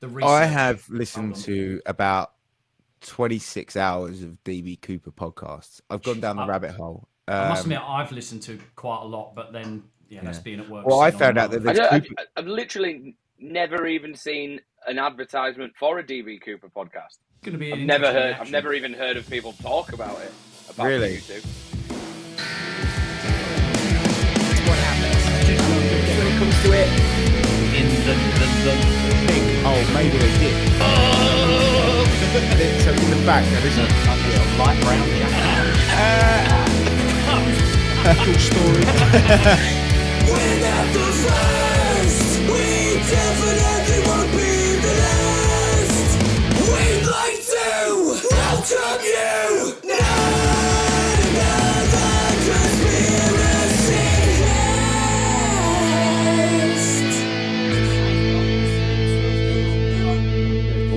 the I research. have listened Hold on. to about 26 hours of DB Cooper podcasts. I've gone down the rabbit hole. I must admit, I've listened to quite a lot, but then that's Yeah. being at work. Well, I sitting on found out the that mother- there's Cooper. I've literally never even seen an advertisement for a DB Cooper podcast. Going to be. I've an never interesting heard. reaction. I've never even heard of people talk about it. About Really? YouTube. What happens when it comes to it? in the Think, oh, maybe they did. So in the back, there isn't. light brown jacket. Cool story. We're not the first. We definitely won't be the last. We'd like to welcome you. Not another conspiracy cast.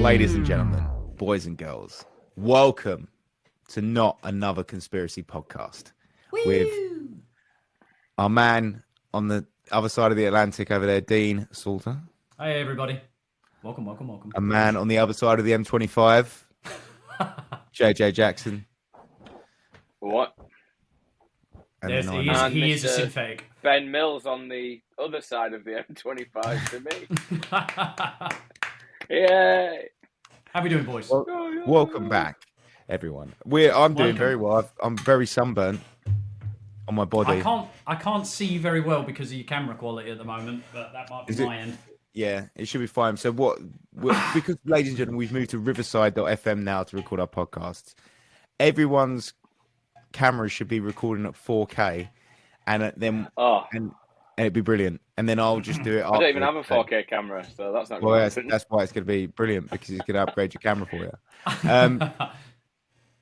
Ladies and gentlemen, boys and girls, welcome to Not Another Conspiracy Podcast with our man on the other side of the Atlantic over there, Dean Salter. Hey everybody, welcome. A man on the other side of the M25, JJ Jackson. What? And There's, then he I- is, he is a Mr. synthetic. Ben Mills on the other side of the M25 to me. Yay! How we doing, boys? Welcome back, everyone. I'm doing Welcome. very well. I'm very sunburnt on my body. I can't see you very well because of your camera quality at the moment, but that might be Is it- my end. Yeah, it should be fine. So because, ladies and gentlemen, we've moved to Riverside.fm now to record our podcasts. Everyone's camera should be recording at 4K, and then Oh, and it'd be brilliant. And then I'll just do it. I don't even have a after. 4K camera, so that's not Well, going to that's why it's going to be brilliant because it's going to upgrade your camera for you.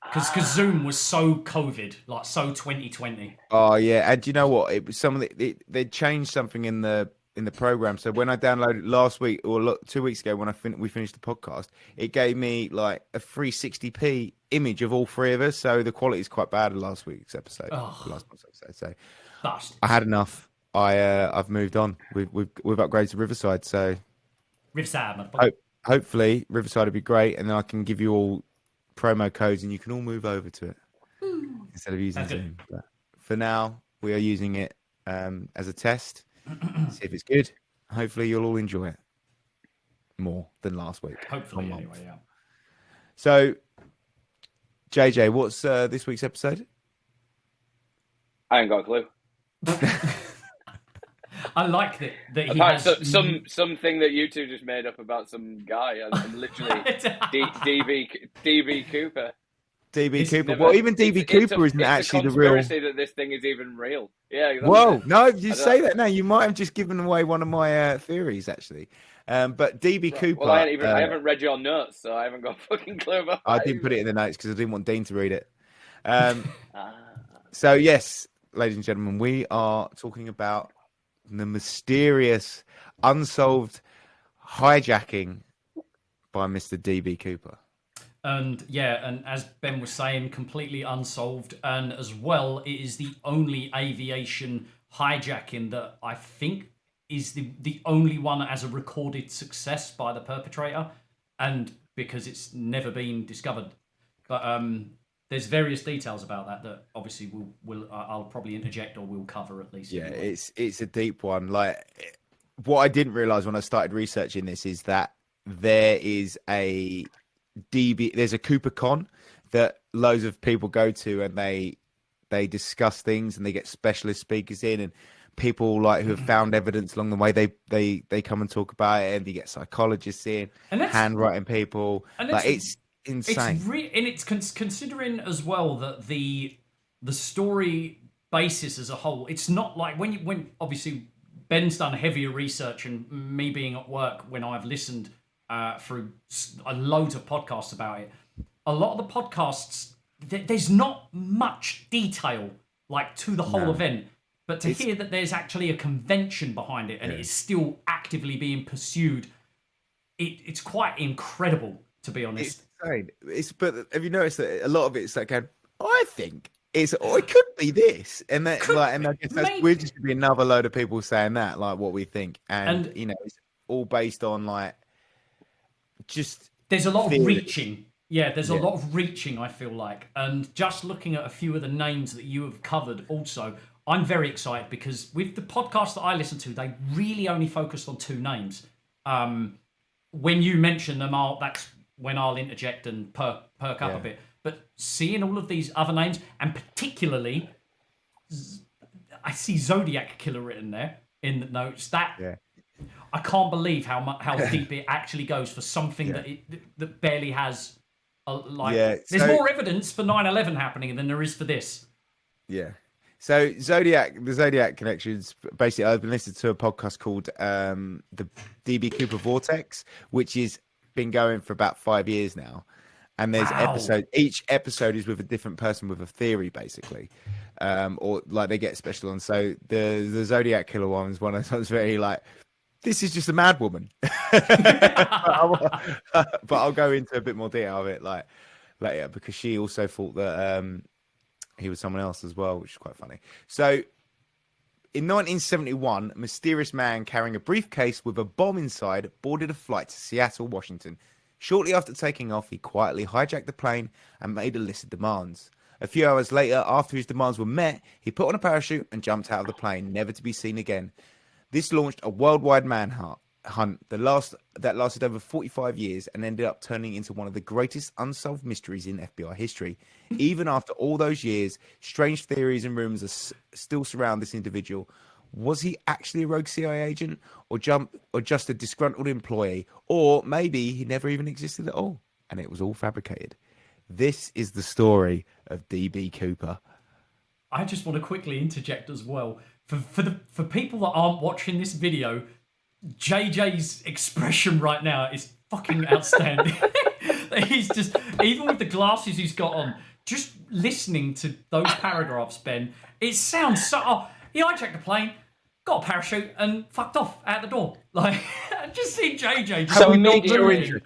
Because Zoom was so COVID, like so 2020. Oh yeah, and do you know what? It was they changed something in the program. So when I downloaded last week or 2 weeks ago when we finished the podcast, it gave me like a 360p image of all three of us. So the quality is quite bad of last week's episode. Oh. Last month's episode. So Dust. I had enough. I've moved on. We've upgraded to Riverside. So Riverside, motherfucker. hopefully Riverside will be great, and then I can give you all promo codes, and you can all move over to it instead of using That's good. Zoom. But for now, we are using it as a test. See if it's good. Hopefully, you'll all enjoy it more than last week. Hopefully, One month. anyway, yeah. So, JJ, what's this week's episode? I ain't got a clue. I like that he Apart has something that you two just made up about some guy. I'm literally DB Cooper. DB It's Cooper. Never- Well, even DB it's Cooper a- isn't it's a actually the real. conspiracy that this thing is even real. Yeah. Exactly. Whoa, no, you I say don't- that now. You might have just given away one of my theories, actually. But DB Cooper. Well, I haven't read your notes, so I haven't got a fucking clue about. I that didn't put it in either. the notes because I didn't want Dean to read it. Ah. So, yes, ladies and gentlemen, we are talking about the mysterious, unsolved hijacking by Mr. DB Cooper. And as Ben was saying, completely unsolved. And as well, it is the only aviation hijacking that I think is the only one as a recorded success by the perpetrator, and because it's never been discovered. But there's various details about that obviously I'll probably interject or we'll cover at least. Yeah, it's a deep one. Like, what I didn't realize when I started researching this is that there is there's a CooperCon that loads of people go to, and they discuss things, and they get specialist speakers in, and people like who have found evidence along the way. They come and talk about it, and you get psychologists in, And that's- handwriting people. and Like, it's- it's insane. And it's considering as well that the story basis as a whole, it's not like when obviously Ben's done heavier research, and me being at work when I've listened through loads of podcasts about it. A lot of the podcasts, there's not much detail like to the whole event, but to hear that there's actually a convention behind it and it is still actively being pursued, it's quite incredible, to be honest. It's insane. But have you noticed that a lot of it's like, I think it could be this, and that and I guess we're just gonna be another load of people saying that, like what we think, and you know, it's all based on like just There's a lot of theories. reaching. Yeah, there's a Yeah. lot of reaching, I feel like. And just looking at a few of the names that you have covered also, I'm very excited because with the podcast that I listen to, they really only focused on 2 names. When you mention them, that's when I'll interject and perk up a bit. But seeing all of these other names, and particularly, I see Zodiac Killer written there in the notes. That I can't believe how deep it actually goes for something that barely has. There's more evidence for 9/11 happening than there is for this. Yeah. So the Zodiac connections. Basically, I've been listening to a podcast called the DB Cooper Vortex, which has been going for about 5 years now. And there's episode. Each episode is with a different person with a theory, basically, or like they get special on. So the Zodiac Killer one is one of those very like, this is just a mad woman. but I'll go into a bit more detail of it like later because she also thought that he was someone else as well, which is quite funny. So in 1971, a mysterious man carrying a briefcase with a bomb inside boarded a flight to Seattle, Washington. Shortly after taking off, he quietly hijacked the plane and made a list of demands. A few hours later, after his demands were met, he put on a parachute and jumped out of the plane, never to be seen again. This launched a worldwide manhunt that lasted over 45 years and ended up turning into one of the greatest unsolved mysteries in FBI history. Even after all those years, strange theories and rumors still surround this individual. Was he actually a rogue CIA agent or just a disgruntled employee? Or maybe he never even existed at all and it was all fabricated. This is the story of DB Cooper. I just want to quickly interject as well. For people that aren't watching this video, JJ's expression right now is fucking outstanding. He's just, even with the glasses he's got on, just listening to those paragraphs, Ben, it sounds so... Oh, he hijacked the plane, got a parachute, and fucked off out the door. Like, just see JJ. Just So not immediately- moving.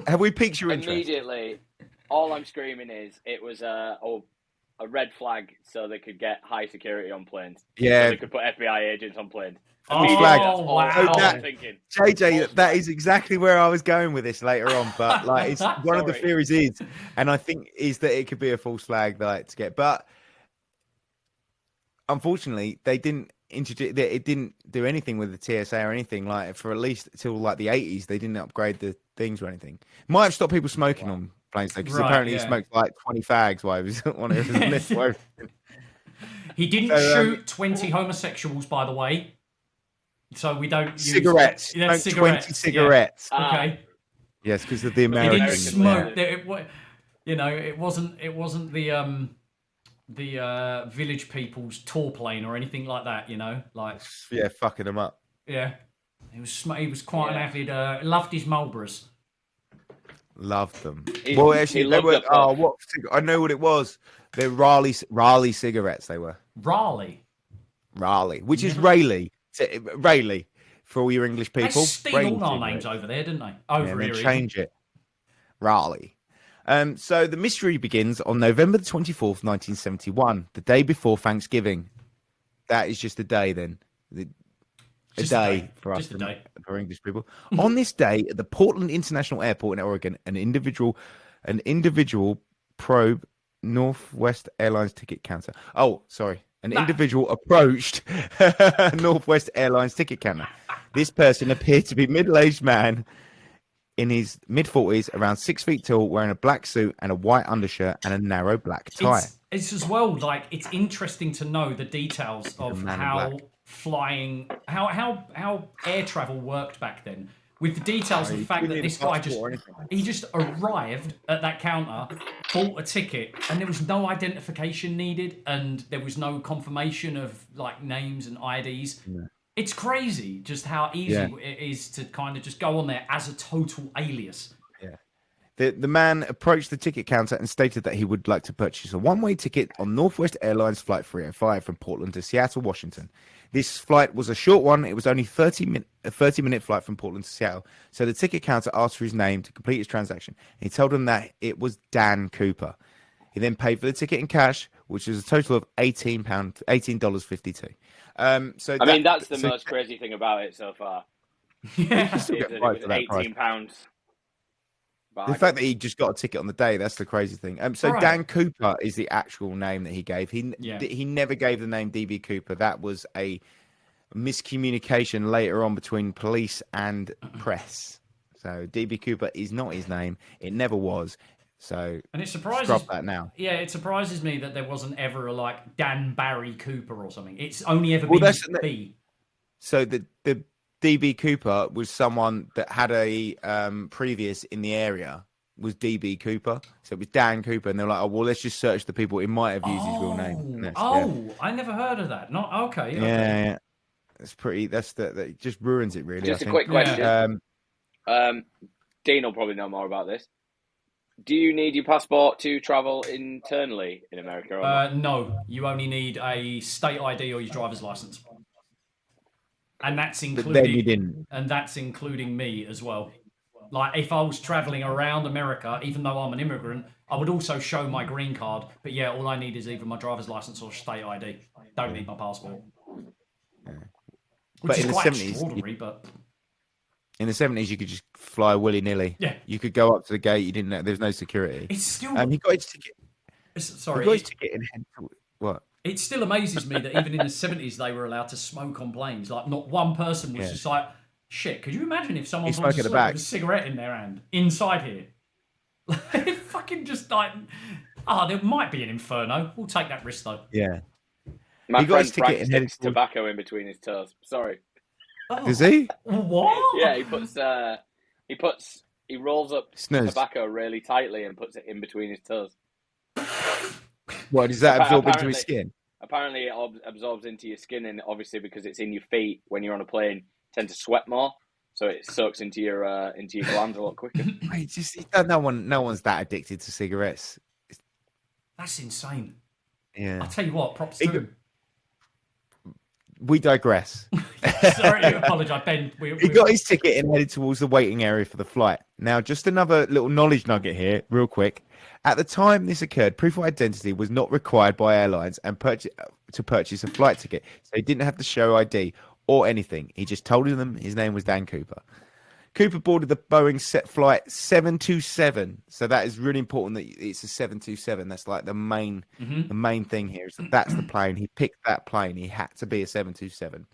Have we piqued your interest? Immediately, all I'm screaming is it was a red flag so they could get high security on planes. Yeah. So they could put FBI agents on planes. Oh, Immediately, flag. that's all wow. I'm thinking. JJ, that is exactly where I was going with this later on, but like it's one of the Sorry. theories is, and I think is that it could be a false flag like to get, but unfortunately they didn't introduce it, didn't do anything with the TSA or anything like for at least till like the 80s. They didn't upgrade the things or anything. Might have stopped people smoking on planes because Right, apparently yeah. he smoked like 20 fags while he was on it. He didn't So, shoot 20 homosexuals, by the way. So we don't use... Cigarettes. Yeah, Smoked 20 cigarettes. Yeah. Okay. Yes, because of the He American. didn't American smoke. way. It wasn't the Village People's tour plane or anything like that. Yeah, fucking them up. Yeah, he was quite an Yeah. avid. Loved his Marlboros. Loved them. He- Well, he actually, they loved were. the Oh, puff. what? I know what it was. They're Raleigh cigarettes. They were Raleigh. Raleigh, which is Rayleigh for all your English They people. steal Rayleigh all our cigarettes. names over there, didn't they? Yeah, Over and here. then even. change it. Raleigh. So the mystery begins on November the 24th, 1971, the day before Thanksgiving. That is just a day then. A Just a day day. for us, Just a day. for English people. On this day, at the Portland International Airport in Oregon, an individual probe Northwest Airlines ticket counter. Oh, sorry. An individual approached Northwest Airlines ticket counter. This person appeared to be a middle-aged man in his mid-40s, around 6 feet tall, wearing a black suit and a white undershirt and a narrow black tie. It's as well like it's interesting to know the details of man in how black. flying, how air travel worked back then. With the details of the he fact didn't that need a this guy passport or he just arrived at that counter, bought a ticket, and there was no identification needed, and there was no confirmation of like names and IDs. It's crazy just how easy it is to kind of just go on there as a total alias. The man approached the ticket counter and stated that he would like to purchase a one-way ticket on Northwest Airlines Flight 305 from Portland to Seattle, Washington. This flight was a short one. It was only a 30-minute flight from Portland to Seattle. So the ticket counter asked for his name to complete his transaction. He told him that it was Dan Cooper. He then paid for the ticket in cash, which was a total of $18.52. So I mean, that's the most crazy thing about it so far. You can still Is get that it five was for that price. £18 The fact that he just got a ticket on the day, that's the crazy thing. So Right. Dan Cooper is the actual name that he gave. Yeah. He never gave the name DB Cooper. That was a miscommunication later on between police and press. So DB Cooper is not his name. It never was. So And it surprises drop that now. Yeah, it surprises me that there wasn't ever a like Dan Barry Cooper or something. It's only ever Well, been that's- B. So the DB Cooper was someone that had a previous in the area was DB Cooper. So it was Dan Cooper, and they're like, oh well, let's just search the people. It might have used his real name. And that's- I never heard of that. Not okay. yeah. That's pretty. That just ruins it really. Just I a think. quick question. Um, Dean will probably know more about this. Do you need your passport to travel internally in America? Or not? No, you only need a state ID or your driver's license, and that's but including. then you didn't. And that's including me as well. Like if I was traveling around America, even though I'm an immigrant, I would also show my green card. But yeah, all I need is either my driver's license or state ID. Don't need my passport. Which But is in the quite 70s, extraordinary, but In the 70s, you could just fly willy nilly. Yeah. You could go up to the gate. You didn't know. There's no security. it's still. He got his ticket. Sorry, He got his ticket in head. What? it still amazes me that even in the 70s they were allowed to smoke on planes. Like not one person was Yeah. just like, shit. Could you imagine if someone You falls smoke at the asleep back. with a cigarette in their hand inside here? Like fucking just like, there might be an inferno. We'll take that risk though. Yeah. My he got friend his ticket Frank and headed sticks towards- tobacco in between his toes. Sorry. Oh, Does he? What? Yeah, he rolls up Snooze. tobacco really tightly and puts it in between his toes. What does that absorb into his Apparently- skin? Apparently, it absorbs into your skin, and obviously because it's in your feet, when you're on a plane, you tend to sweat more, so it soaks into your glands a lot quicker. Mate, just no one's that addicted to cigarettes. That's insane. Yeah. I'll tell you what, props He to got- him. We digress. Sorry to apologise, Ben. He got his ticket and headed towards the waiting area for the flight. Now, just another little knowledge nugget here, real quick. At the time this occurred, proof of identity was not required by airlines and to purchase a flight ticket. So he didn't have to show ID or anything. He just told them his name was Dan Cooper. Cooper boarded the Boeing set flight 727. So that is really important that it's a 727. That's like the main thing here. Is that's the plane. He picked that plane. He had to be a 727.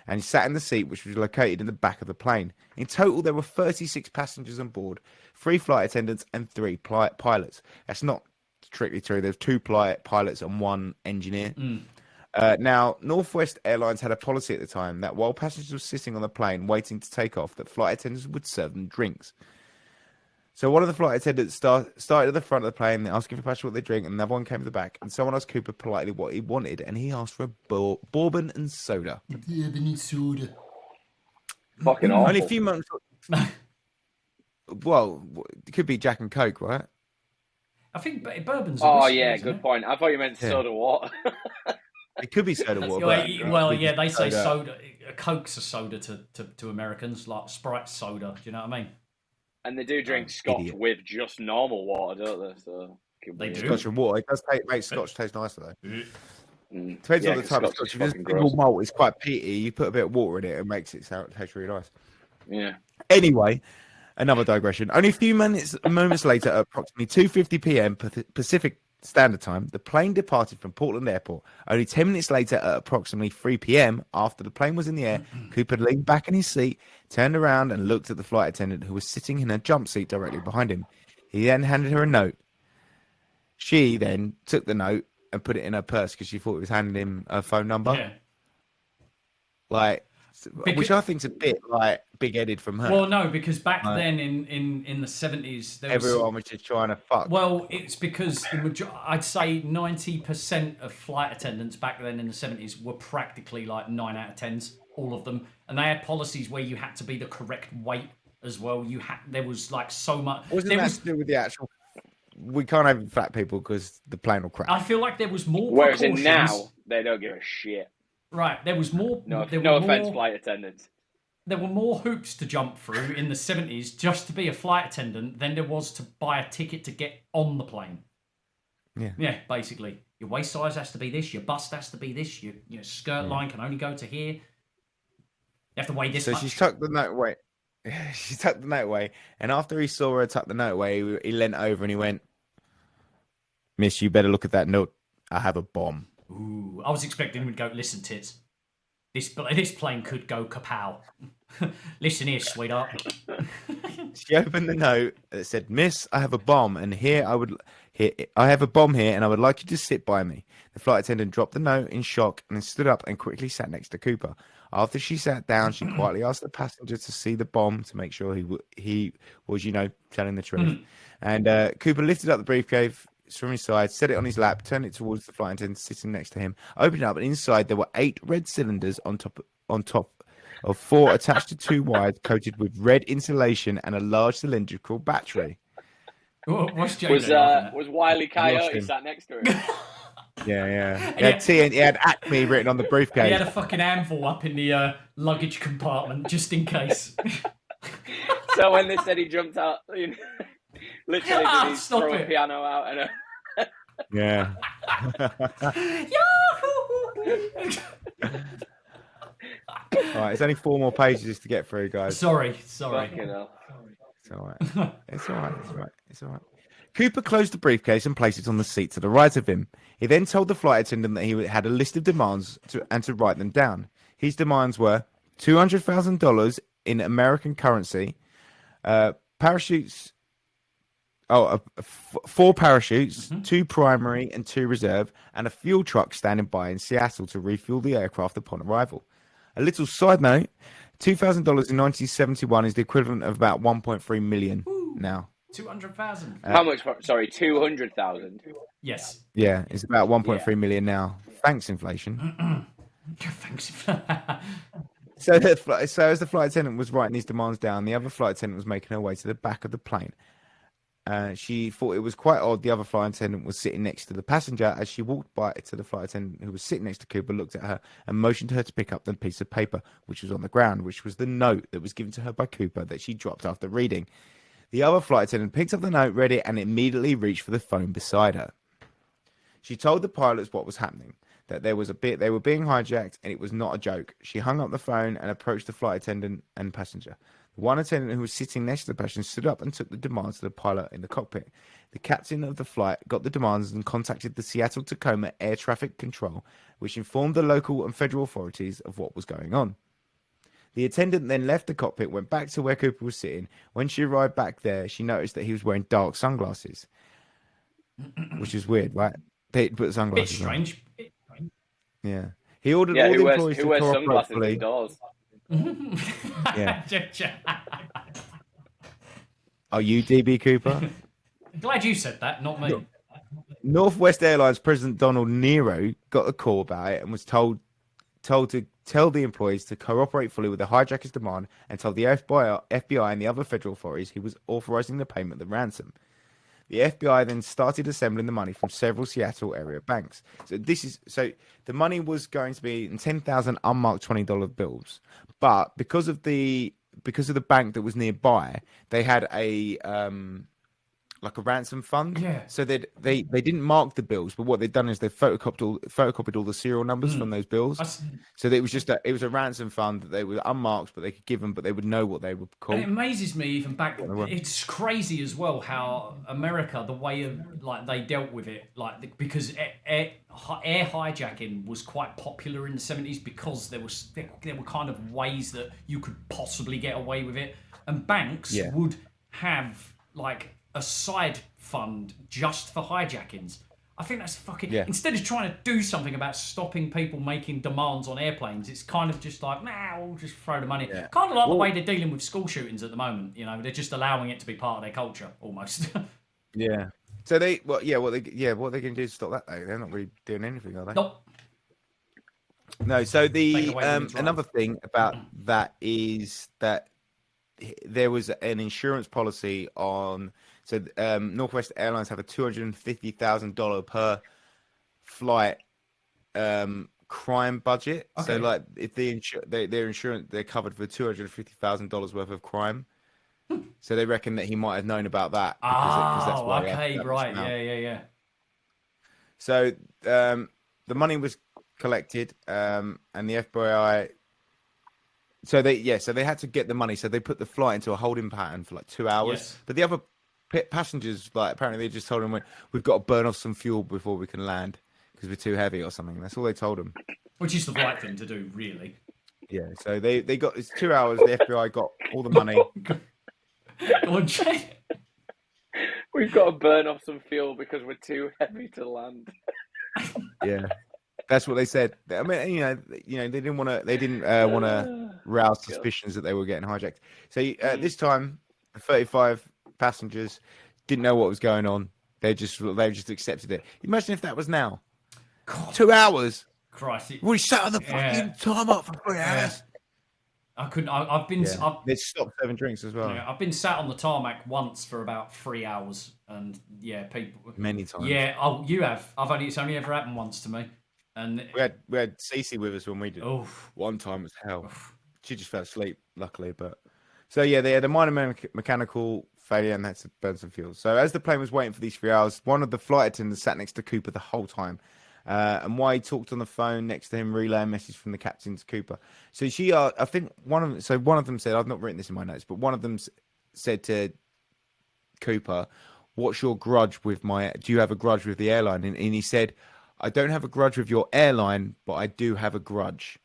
And he sat in the seat, which was located in the back of the plane. In total, there were 36 passengers on board, 3 flight attendants and 3 pilots. That's not strictly true. There's 2 pilots and 1 engineer. Now, Northwest Airlines had a policy at the time that while passengers were sitting on the plane waiting to take off, that flight attendants would serve them drinks. So one of the flight attendants started at the front of the plane, asking for passengers what they drink, and another one came to the back, and someone asked Cooper politely what he wanted, and he asked for a bourbon and soda. Fucking awful. Only a few months. Well, it could be Jack and Coke, right? I think bourbon's a Oh whiskey, yeah, isn't good it? point. I thought you meant Yeah. soda water. It could be soda water. Well, but- yeah, they say soda. Coke's a soda to Americans, like Sprite's soda. Do you know what I mean? And they do drink scotch Idiot. with just normal water, don't they? So it could They be- do. Scotch and water. It does make Scotch taste nicer though. Mm. Depends Yeah, on the 'cause type of Scotch Scotch. is If it's fucking single gross. malt, it's quite peaty. You put a bit of water in it, it makes it taste really nice. Yeah. Anyway, another digression. Only a few moments later, at approximately 2:50 p.m. Pacific Standard Time, the plane departed from Portland Airport. Only 10 minutes later, at approximately 3 p.m., after the plane was in the air, Cooper leaned back in his seat, turned around, and looked at the flight attendant who was sitting in a jump seat directly behind him. He then handed her a note. She then took the note and put it in her purse because she thought he was handing him a phone number. Yeah. Like, Because- which I think's a bit like big-headed from her. Well, no, because back Right. then in the 70s, there was Everyone was just trying to fuck. Well, it's because I'd say 90% of flight attendants back then in the 70s were practically like 9 out of 10s, all of them. And they had policies where you had to be the correct weight as well. There was like so much. Wasn't there that was, to do with the actual? We can't have fat people because the plane will crash. I feel like there was more Whereas precautions. in now, they don't give a shit. Right, there was more. No, there no were offense, more, flight attendants. There were more hoops to jump through in the 70s just to be a flight attendant than there was to buy a ticket to get on the plane. Yeah. Yeah, basically. Your waist size has to be this, your bust has to be this, your skirt line can only go to here. You have to weigh this So much. she's tucked the note away. she tucked the note away, and after he saw her tuck the note away, he leant over and he went, "Miss, you better look at that note. I have a bomb." Ooh, I was expecting him to go, listen, tits. This plane could go kapow. Listen here, sweetheart. She opened the note that said, "Miss, I have a bomb, and I have a bomb here, and I would like you to sit by me." The flight attendant dropped the note in shock and then stood up and quickly sat next to Cooper. After she sat down, she quietly asked the passenger to see the bomb to make sure he was, telling the truth. And Cooper lifted up the briefcase from his side, set it on his lap, turned it towards the flight attendant sitting next to him, opened it up, and inside there were 8 red cylinders on top of 4 attached to 2 wires coated with red insulation and a large cylindrical battery. What's Was Wiley Lost Coyote him. sat next to him? Yeah. He had Acme written on the briefcase. He had a fucking anvil up in the luggage compartment just in case. So when they said he jumped out, literally did he Stop throw a it. piano out and Yeah. All right, it's only 4 more pages to get through, guys. Sorry. fucking hell. It's all right. It's all right. Cooper closed the briefcase and placed it on the seat to the right of him. He then told the flight attendant that he had a list of demands to write them down. His demands were $200,000 in American currency, parachutes. 4 parachutes, 2 primary and 2 reserve, and a fuel truck standing by in Seattle to refuel the aircraft upon arrival. A little side note: $2,000 in 1971 is the equivalent of about 1.3 million now. 200,000. How much? Sorry, 200,000. Yes. Yeah, it's about 1.3 million now. Thanks, inflation. Thanks. So as the flight attendant was writing these demands down, the other flight attendant was making her way to the back of the plane. She thought it was quite odd the other flight attendant was sitting next to the passenger. As she walked by to the flight attendant who was sitting next to Cooper, looked at her and motioned her to pick up the piece of paper which was on the ground, which was the note that was given to her by Cooper that she dropped after reading. The other flight attendant picked up the note, read it, and immediately reached for the phone beside her. She told the pilots what was happening, that they were being hijacked and it was not a joke. She hung up the phone and approached the flight attendant and passenger. The one attendant who was sitting next to the passenger stood up and took the demands to the pilot in the cockpit. The captain of the flight got the demands and contacted the Seattle-Tacoma Air Traffic Control, which informed the local and federal authorities of what was going on. The attendant then left the cockpit, went back to where Cooper was sitting. When she arrived back there, she noticed that he was wearing dark sunglasses, which is weird, right? They put Bit sunglasses on. strange. Yeah. He ordered Yeah, all the who employees wears to cooperate sunglasses fully. indoors? Yeah. Are you DB Cooper? Glad you said that, not me. Northwest Airlines President Donald Nero got a call about it and was told to tell the employees to cooperate fully with the hijacker's demand and told the FBI and the other federal authorities he was authorizing the payment of the ransom. The FBI then started assembling the money from several Seattle area banks. So the money was going to be in 10,000 unmarked $20 bills, but because of the bank that was nearby, they had a like a ransom fund. Yeah. So they didn't mark the bills, but what they'd done is they photocopied all the serial numbers from those bills. So it was a ransom fund that they were unmarked, but they could give them, but they would know what they were called. And it amazes me even back. It's crazy as well how America, the way of like they dealt with it, like because air hijacking was quite popular in the 70s because there were kind of ways that you could possibly get away with it, and banks would have like a side fund just for hijackings. I think that's fucking... Instead of trying to do something about stopping people making demands on airplanes, it's kind of just like, we'll just throw the money. Yeah. Kind of like the way they're dealing with school shootings at the moment. You know, they're just allowing it to be part of their culture, almost. Yeah. So what they're going to do to stop that though? They're not really doing anything, are they? Nope. No. So Take away women's rights. another thing about that is that there was an insurance policy on. So Northwest Airlines have a $250,000 per flight crime budget. Okay. So like if their insurance, they're covered for $250,000 worth of crime. So they reckon that he might have known about that. Because that's why right. Yeah. So the money was collected, and the FBI So they had to get the money. So they put the flight into a holding pattern for like 2 hours. Yes. But the other passengers, like apparently, they just told them, "We've got to burn off some fuel before we can land because we're too heavy or something." That's all they told them. Which is the right thing to do, really. Yeah. So they got it's 2 hours. The FBI got all the money. Go on, Jay. We've got to burn off some fuel because we're too heavy to land. Yeah. That's what they said. I mean, they didn't want to rouse suspicions that they were getting hijacked. So this time, the 35 passengers didn't know what was going on. They just accepted it. Imagine if that was now. God, 2 hours. Christ. We sat on the fucking time up for 3 hours. I couldn't. I've been. Yeah. They stopped serving drinks as well. Yeah, I've been sat on the tarmac once for about 3 hours, and yeah, people. Many times. Yeah. Oh, you have. It's only ever happened once to me, and We had Cece with us when we did. oh, One time was hell. She just fell asleep, luckily. But so yeah, they had a minor mechanical failure and had to burn some fuel. So as the plane was waiting for these 3 hours, one of the flight attendants sat next to Cooper the whole time. And while he talked on the phone next to him, relay a message from the captain to Cooper. So I think one of them said, I've not written this in my notes, but one of them said to Cooper, "What's your grudge with do you have a grudge with the airline?" And he said, "I don't have a grudge with your airline, but I do have a grudge."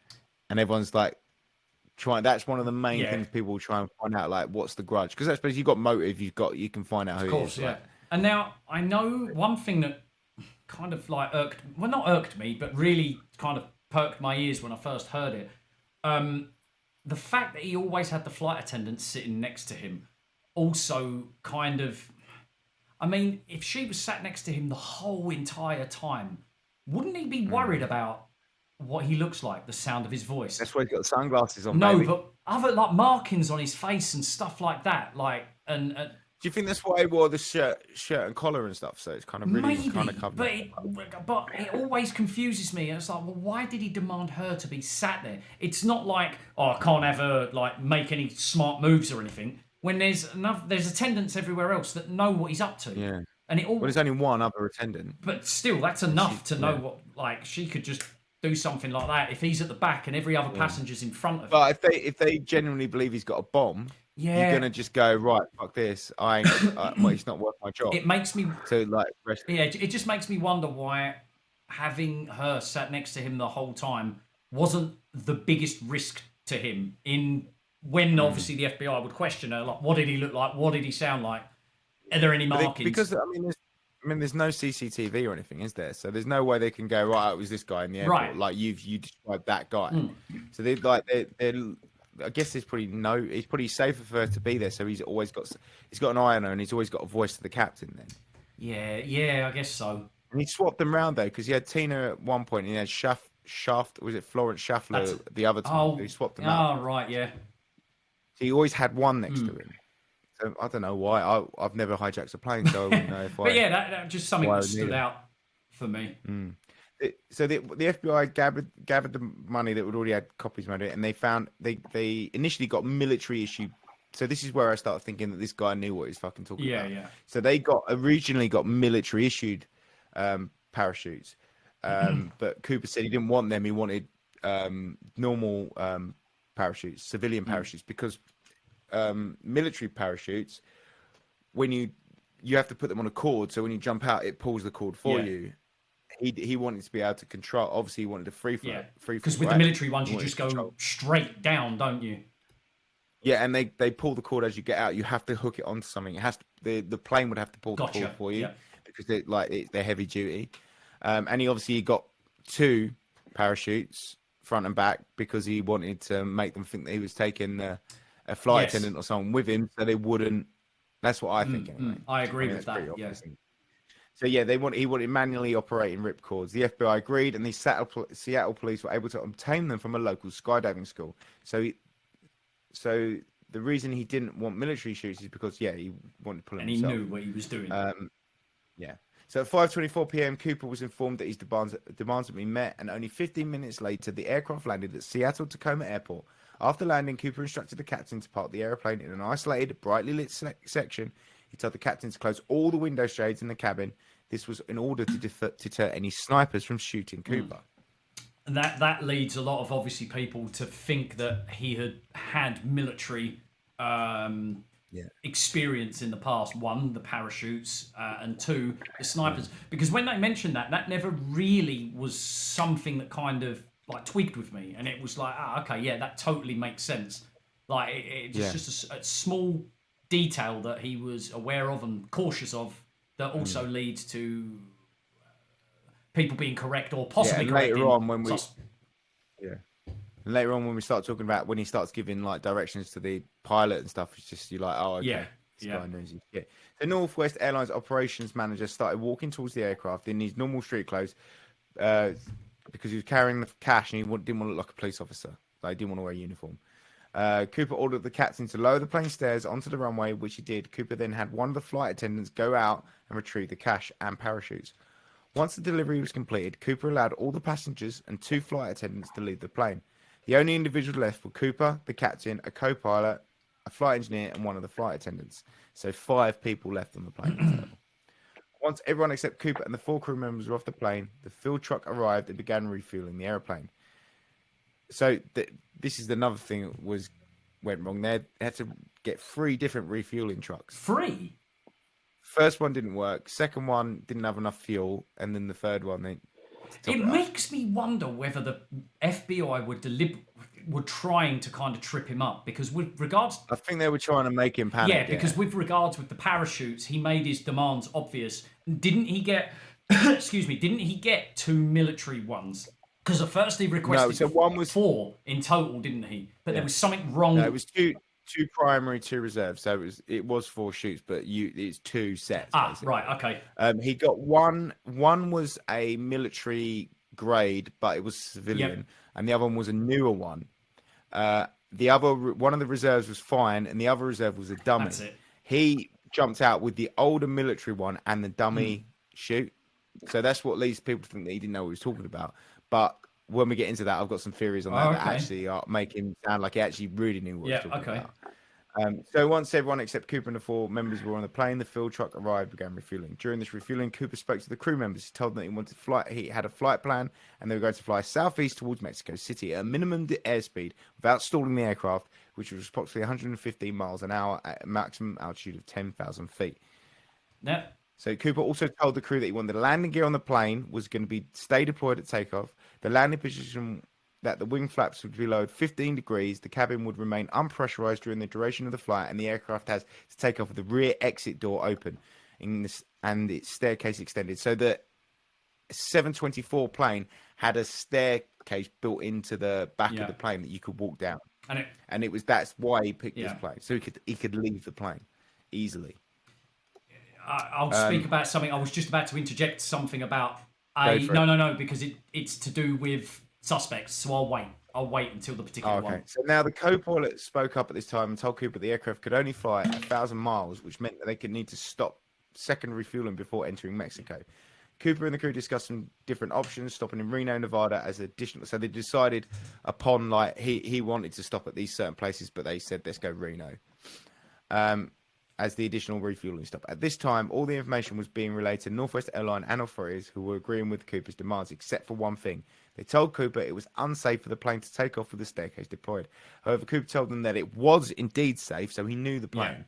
And everyone's like, that's one of the main things people will try and find out, like, what's the grudge? Because I suppose you've got motive, you can find out who of course, it is. yeah. Like, And now I know one thing that kind of like not irked me, but really kind of perked my ears when I first heard it. The fact that he always had the flight attendant sitting next to him also kind of, I mean, if she was sat next to him the whole entire time, wouldn't he be worried about what he looks like, the sound of his voice? that's why he's got the sunglasses on. No, baby. but other like markings on his face and stuff like that, like and Do you think that's why he wore the shirt and collar and stuff? So it's kind of really maybe, kind of covered. but it always confuses me. It's like, well, why did he demand her to be sat there? It's not like, oh, I can't have her like make any smart moves or anything. When there's attendants everywhere else that know what he's up to. Yeah. And it all. Well, there's only one other attendant. But still, that's enough to know what. Like, she could just do something like that if he's at the back and every other passenger's in front of him. But if they genuinely believe he's got a bomb, you're gonna just go, right, fuck this. Well, it's not worth my job. It makes me. So like, It just makes me wonder why having her sat next to him the whole time wasn't the biggest risk to him. When obviously the FBI would question her, like, what did he look like? What did he sound like? Are there any markings? Because there's no CCTV or anything, is there? So there's no way they can go, right, it was this guy in the airport. Right. Like you described that guy. So they're I guess he's pretty safer for her to be there. So he's got an eye on her, and he's always got a voice to the captain then. Yeah, I guess so. And he swapped them around though, because he had Tina at one point, and he had Shaft, was it Florence Schaffler the other time? He swapped them out. Oh, right, yeah. So he always had one next to him. So I don't know why. I've never hijacked a plane, so I wouldn't know if But yeah, that just something that stood out for me. So the FBI gathered the money that would already had copies made of it, and they found they initially got military issued. So this is where I started thinking that this guy knew what he's fucking talking about. Yeah. So they originally got military issued parachutes, but Cooper said he didn't want them. He wanted normal parachutes, civilian parachutes, because military parachutes, when you have to put them on a cord, so when you jump out, it pulls the cord for you. He wanted to be able to control. Obviously, he wanted a free fall. Because with the military ones, you just go straight down, don't you? Yeah, and they pull the cord as you get out. You have to hook it onto something. It has to, the plane would have to pull the cord for you because they're heavy duty. And he got 2 parachutes front and back because he wanted to make them think that he was taking a flight attendant or someone with him, so they wouldn't. That's what I think. Anyway. I agree with that. Yeah. So yeah, he wanted manually operating ripcords. The FBI agreed, and the Seattle police were able to obtain them from a local skydiving school. So the reason he didn't want military shoots is because he wanted to pull them himself. And he knew what he was doing. Yeah. So at 5:24 p.m., Cooper was informed that his demands had been met, and only 15 minutes later, the aircraft landed at Seattle Tacoma Airport. After landing, Cooper instructed the captain to park the airplane in an isolated, brightly lit section. He told the captain to close all the window shades in the cabin. This was in order to deter any snipers from shooting Cooper. And that leads a lot of obviously people to think that he had military experience in the past. One, the parachutes, and two, the snipers. Because when they mentioned that never really was something that kind of like twigged with me, and it was like, okay, yeah, that totally makes sense. Like it's just a small detail that he was aware of and cautious of that also leads to people being correct or possibly correct. Later on when we start talking about when he starts giving like directions to the pilot and stuff, it's just you're like, oh, okay. This guy knows his shit. The Northwest Airlines operations manager started walking towards the aircraft in his normal street clothes because he was carrying the cash and he didn't want to look like a police officer. Like, he didn't want to wear a uniform. Cooper ordered the captain to lower the plane stairs onto the runway, which he did. Cooper then had one of the flight attendants go out and retrieve the cash and parachutes. Once the delivery was completed, Cooper allowed all the passengers and 2 flight attendants to leave the plane. The only individual left were Cooper, the captain, a co-pilot, a flight engineer, and one of the flight attendants. So 5 people left on the plane. Once everyone except Cooper and the 4 crew members were off the plane, the fuel truck arrived and began refueling the airplane. So this is another thing that went wrong there. They had to get 3 different refueling trucks. 3? First one didn't work. Second one didn't have enough fuel, and then the third one It makes me wonder whether the FBI were trying to kind of trip him up, because with regards, I think they were trying to make him panic. Yeah, because with regards with the parachutes, he made his demands obvious. Didn't he get? Excuse me. Didn't he get 2 military ones? Because at first he requested one was 4 in total, didn't he? But there was something wrong. No, it was 2 primary, 2 reserves. So it was 4 shoots, but it's 2 sets. Basically. Right, okay. He got one. One was a military grade, but it was civilian, and the other one was a newer one. The other one of the reserves was fine, and the other reserve was a dummy. That's it. He jumped out with the older military one and the dummy chute. So that's what leads people to think that he didn't know what he was talking about. But when we get into that, I've got some theories on that that actually make him sound like he actually really knew what he was talking about. So once everyone except Cooper and the 4 members were on the plane, the fuel truck arrived and began refueling. During this refueling, Cooper spoke to the crew members. He told them that he had a flight plan, and they were going to fly southeast towards Mexico City at a minimum airspeed without stalling the aircraft, which was approximately 115 miles an hour at a maximum altitude of 10,000 feet. Yep. So Cooper also told the crew that he wanted the landing gear on the plane was going to stay deployed at takeoff. The landing position, that the wing flaps would be lowered 15 degrees. The cabin would remain unpressurized during the duration of the flight, and the aircraft has to take off with the rear exit door open and its staircase extended. So the 724 plane had a staircase built into the back of the plane that you could walk down. And that's why he picked this plane, so he could leave the plane easily. I'll speak about something. I was just about to interject something about no, because it's to do with suspects. So I'll wait until the particular one. So now the co-pilot spoke up at this time and told Cooper the aircraft could only fly 1,000 miles, which meant that they could need to stop secondary fueling before entering Mexico. Cooper and the crew discussed some different options, stopping in Reno, Nevada as additional. So they decided upon he wanted to stop at these certain places, but they said let's go Reno. As the additional refueling stop. At this time, all the information was being relayed to Northwest Airlines and authorities, who were agreeing with Cooper's demands, except for one thing. They told Cooper it was unsafe for the plane to take off with the staircase deployed. However, Cooper told them that it was indeed safe, so he knew the plane,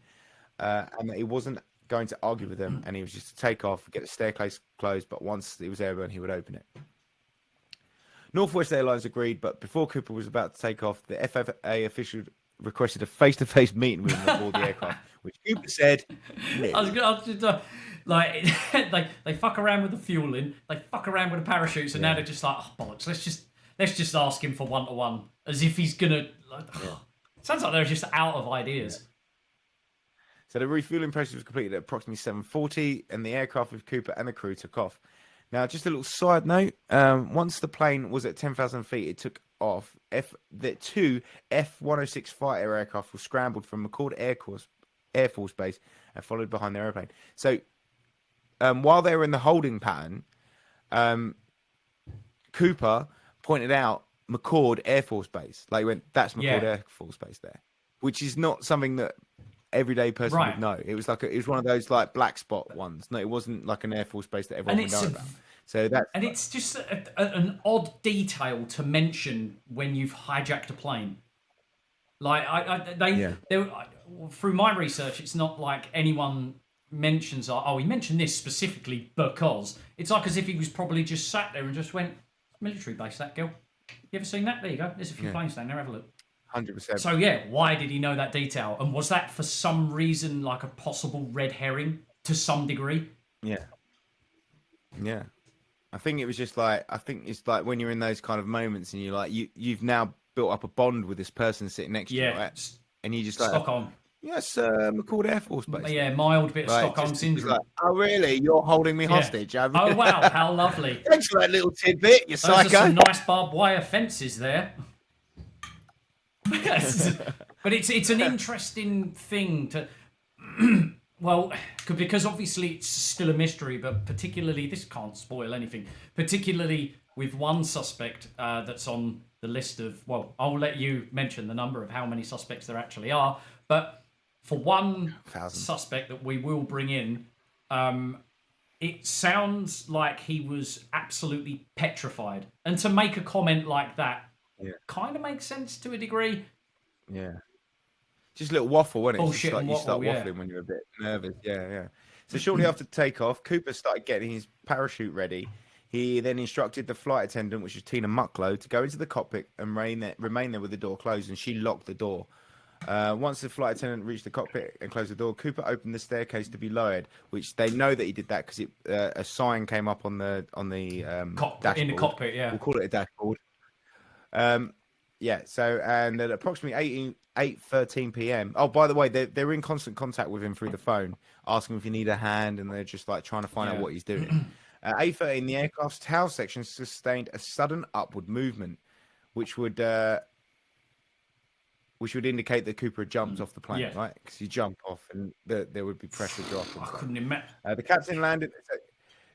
and that he wasn't going to argue with them, and he was just to take off, get the staircase closed, but once it was airborne, he would open it. Northwest Airlines agreed, but before Cooper was about to take off, the FAA official requested a face-to-face meeting with him aboard the aircraft, which Cooper said no. I was just, they fuck around with the fueling, they fuck around with the parachutes, and now they're just like, oh bollocks, let's just ask him for 1-to-1, as if he's gonna sounds like they're just out of ideas. So the refueling process was completed at approximately 7:40, and the aircraft with Cooper and the crew took off. Now, just a little side note, once the plane was at 10,000 feet, it took off. The 2 F-106 fighter aircraft were scrambled from McCord Air Force Base and followed behind their airplane. So while they were in the holding pattern, Cooper pointed out McCord Air Force Base. Like, he went, that's McCord Air Force Base there, which is not something that everyday person would know. It was one of those like black spot ones. No, it wasn't like an Air Force Base that everyone would know about. So that's And it's just an odd detail to mention when you've hijacked a plane. Like through my research, it's not like anyone mentions, oh, he mentioned this specifically because it's like as if he was probably just sat there and just went, military base, that girl. You ever seen that? There you go. There's a few planes down there. Have a look. 100%. So yeah, why did he know that detail? And was that for some reason like a possible red herring to some degree? Yeah. I think it was just like, I think it's like when you're in those kind of moments and you're like, you've now built up a bond with this person sitting next to you, right? And you just like, Stockholm. yes, McCord Air Force Base. Yeah, mild bit of Right, Stockholm just syndrome. like, oh really? You're holding me hostage? Oh wow, how lovely. Thanks for that little tidbit, you Those are psycho. some nice barbed wire fences there. Yes. But it's an interesting thing to well, because obviously it's still a mystery, but particularly this can't spoil anything, particularly with one suspect that's on the list of, well, I'll let you mention the number of how many suspects there actually are, but for one 1,000. suspect that we will bring in, it sounds like he was absolutely petrified. And to make a comment like that kind of makes sense to a degree. Yeah. Just a little waffle, wasn't it? Bullshit Just like and you start waffle, yeah. waffling when you're a bit nervous. Yeah. So shortly after takeoff, Cooper started getting his parachute ready. He then instructed the flight attendant, which was Tina Mucklow, to go into the cockpit and remain there with the door closed, and she locked the door. Once the flight attendant reached the cockpit and closed the door, Cooper opened the staircase to be lowered, which they know that he did that because a sign came up on the Cockpit, in the cockpit, yeah. We'll call it a dashboard. So and at approximately 8:13 p.m. Oh, by the way, they're in constant contact with him through the phone, asking if you need a hand, and they're just like trying to find out what he's doing. At 8:13, the aircraft's tail section sustained a sudden upward movement, which would indicate that Cooper had jumped off the plane, right? Because you jump off, and there would be pressure drop. I couldn't imagine. The captain landed.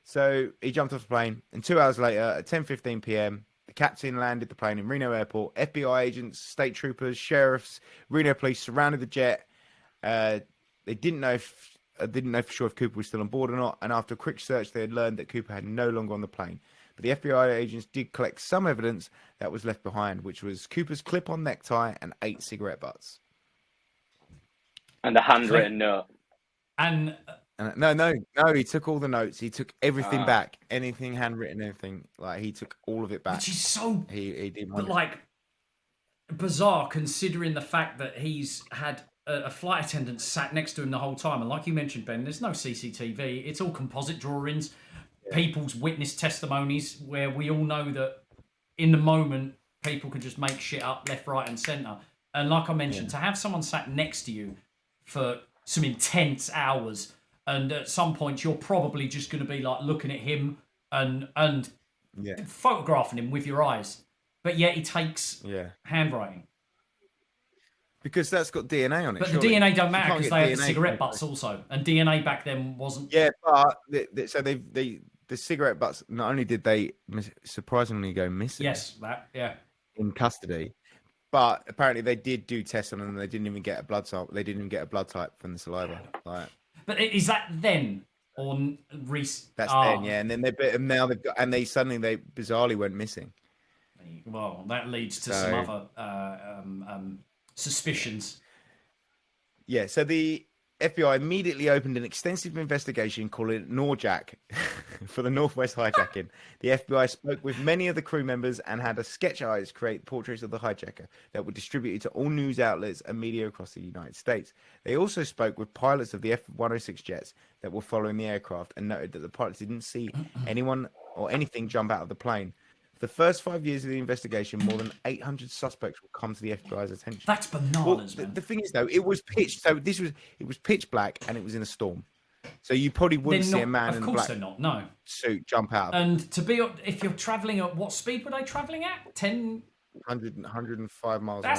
So he jumped off the plane, and 2 hours later, at 10:15 p.m., the captain landed the plane in Reno Airport. FBI agents, state troopers, sheriffs, Reno police surrounded the jet. They didn't know for sure if Cooper was still on board or not. And after a quick search, they had learned that Cooper had no longer on the plane. But the FBI agents did collect some evidence that was left behind, which was Cooper's clip-on necktie and 8 cigarette butts. And a handwritten note. And No, he took all the notes. He took everything back. Anything handwritten, anything. Like, he took all of it back. which is so He did bizarre considering the fact that he's had a flight attendant sat next to him the whole time. And like you mentioned, Ben, there's no CCTV. It's all composite drawings, people's witness testimonies, where we all know that in the moment, people can just make shit up left, right, and centre. And like I mentioned, to have someone sat next to you for some intense hours, and at some point you're probably just going to be like looking at him and photographing him with your eyes. But yet he takes handwriting. Because that's got DNA on it. But surely. the DNA don't matter because they had the DNA cigarette butts also. And DNA back then wasn't... Yeah, but so the cigarette butts, not only did they surprisingly go missing in custody, but apparently they did do tests on them and they didn't even get a blood sample. They didn't even get a blood type from the saliva. Like, but is that then? Or that's then, yeah. And then they bizarrely went missing. Well, that leads to some other suspicions. Yeah, so the FBI immediately opened an extensive investigation calling it Norjack for the Northwest hijacking. The FBI spoke with many of the crew members and had a sketch artist create portraits of the hijacker that were distributed to all news outlets and media across the United States. They also spoke with pilots of the F-106 jets that were following the aircraft and noted that the pilots didn't see anyone or anything jump out of the plane. For the first 5 years of the investigation, more than 800 suspects will come to the FBI's attention. That's bananas, man. The thing is, though, it was pitch. So it was pitch black and it was in a storm. So you probably wouldn't see a man in a black suit jump out. And if you're traveling at what speed were they traveling at? 105 miles an hour.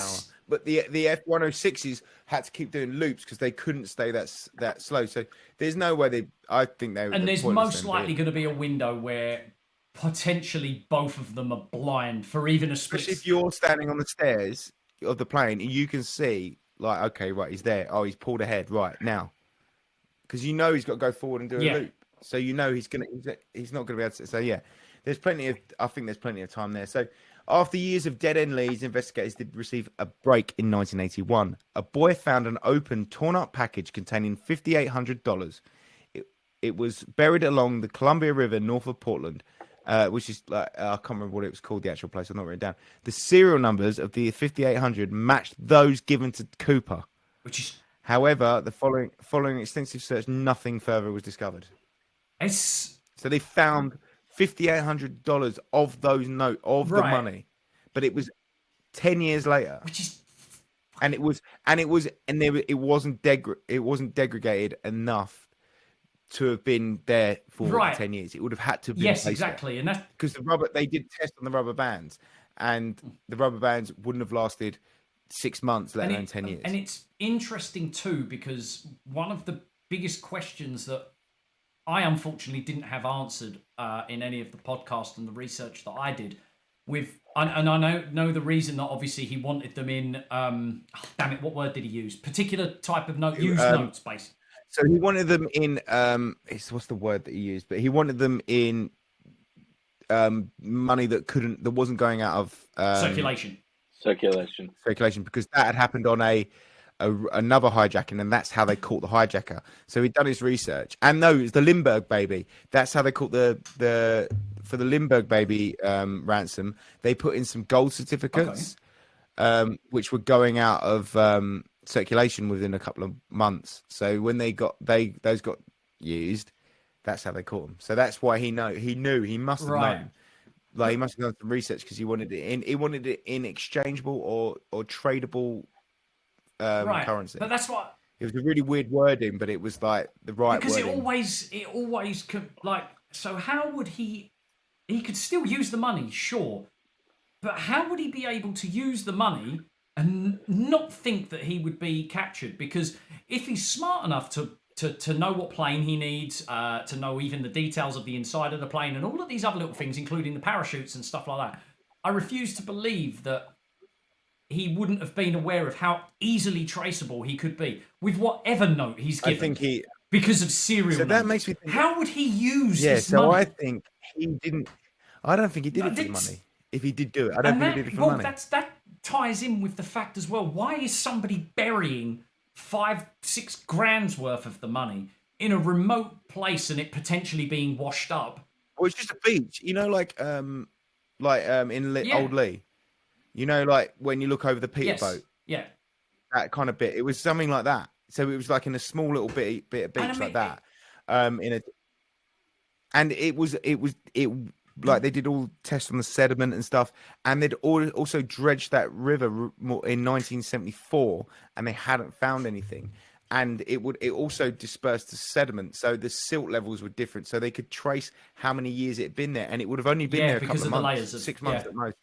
But the F-106s had to keep doing loops because they couldn't stay that slow. So there's no way I think they. And there's most likely going to be a window where potentially both of them are blind for even a split. Especially if you're standing on the stairs of the plane and you can see, like, okay, right, he's there. Oh, he's pulled ahead right now. Because you know he's got to go forward and do a loop. So he's not gonna be able to. So yeah, I think there's plenty of time there. So after years of dead end leads, investigators did receive a break in 1981. A boy found an open, torn up package containing $5,800. It was buried along the Columbia River north of Portland, which is like I can't remember what it was called, the actual place. I've not written it down. The serial numbers of the 5,800 matched those given to Cooper. Which is However, the following extensive search, nothing further was discovered. it's So they found $5,800 of those the Right. money, but it was 10 years later, which is it wasn't degraded enough to have been there for Right. 10 years. It would have had to be yes, exactly, and that's because they did test on the rubber bands, and the rubber bands wouldn't have lasted 6 months, let alone 10 years. And it's interesting too because one of the biggest questions that I unfortunately didn't have answered in any of the podcasts and the research that I did and I know the reason that obviously he wanted them in damn it, what word did he use? Particular type of note, notes basically. So he wanted them in what's the word that he used? But he wanted them in money that wasn't going out of Circulation because that had happened on another hijacking, and that's how they caught the hijacker. So he'd done his research, and no, it was the Lindbergh baby. That's how they caught for the Lindbergh baby ransom. They put in some gold certificates, which were going out of circulation within a couple of months. So when those got used, that's how they caught them. So that's why he knew he must have known. Like he must have done some research because he wanted it in exchangeable or tradable currency. But that's what it was a really weird wording, but it was like the right because wording. it always could like. So how would he could still use the money, sure, but how would he be able to use the money and not think that he would be captured? Because if he's smart enough to know what plane he needs, to know even the details of the inside of the plane and all of these other little things, including the parachutes and stuff like that, I refuse to believe that he wouldn't have been aware of how easily traceable he could be with whatever note he's given. Because of serial So that numbers. makes me think. How would he use Yeah, this so money? I think he didn't. I don't think he did it for the money. If he did do it, I don't think he did it for well, money. that ties in with the fact as well. Why is somebody burying 5-6 grand's worth of the money in a remote place and it potentially being washed up? Well, it's just a beach, you know, like in Old Lee, you know, like when you look over the Peter boat, that kind of bit. It was something like that. So it was like in a small little bit of beach like that. And it was like they did all tests on the sediment and stuff, and they'd also dredged that river in 1974, and they hadn't found anything. And it also dispersed the sediment, so the silt levels were different, so they could trace how many years it had been there, and it would have only been there a couple of months, 6 months at most.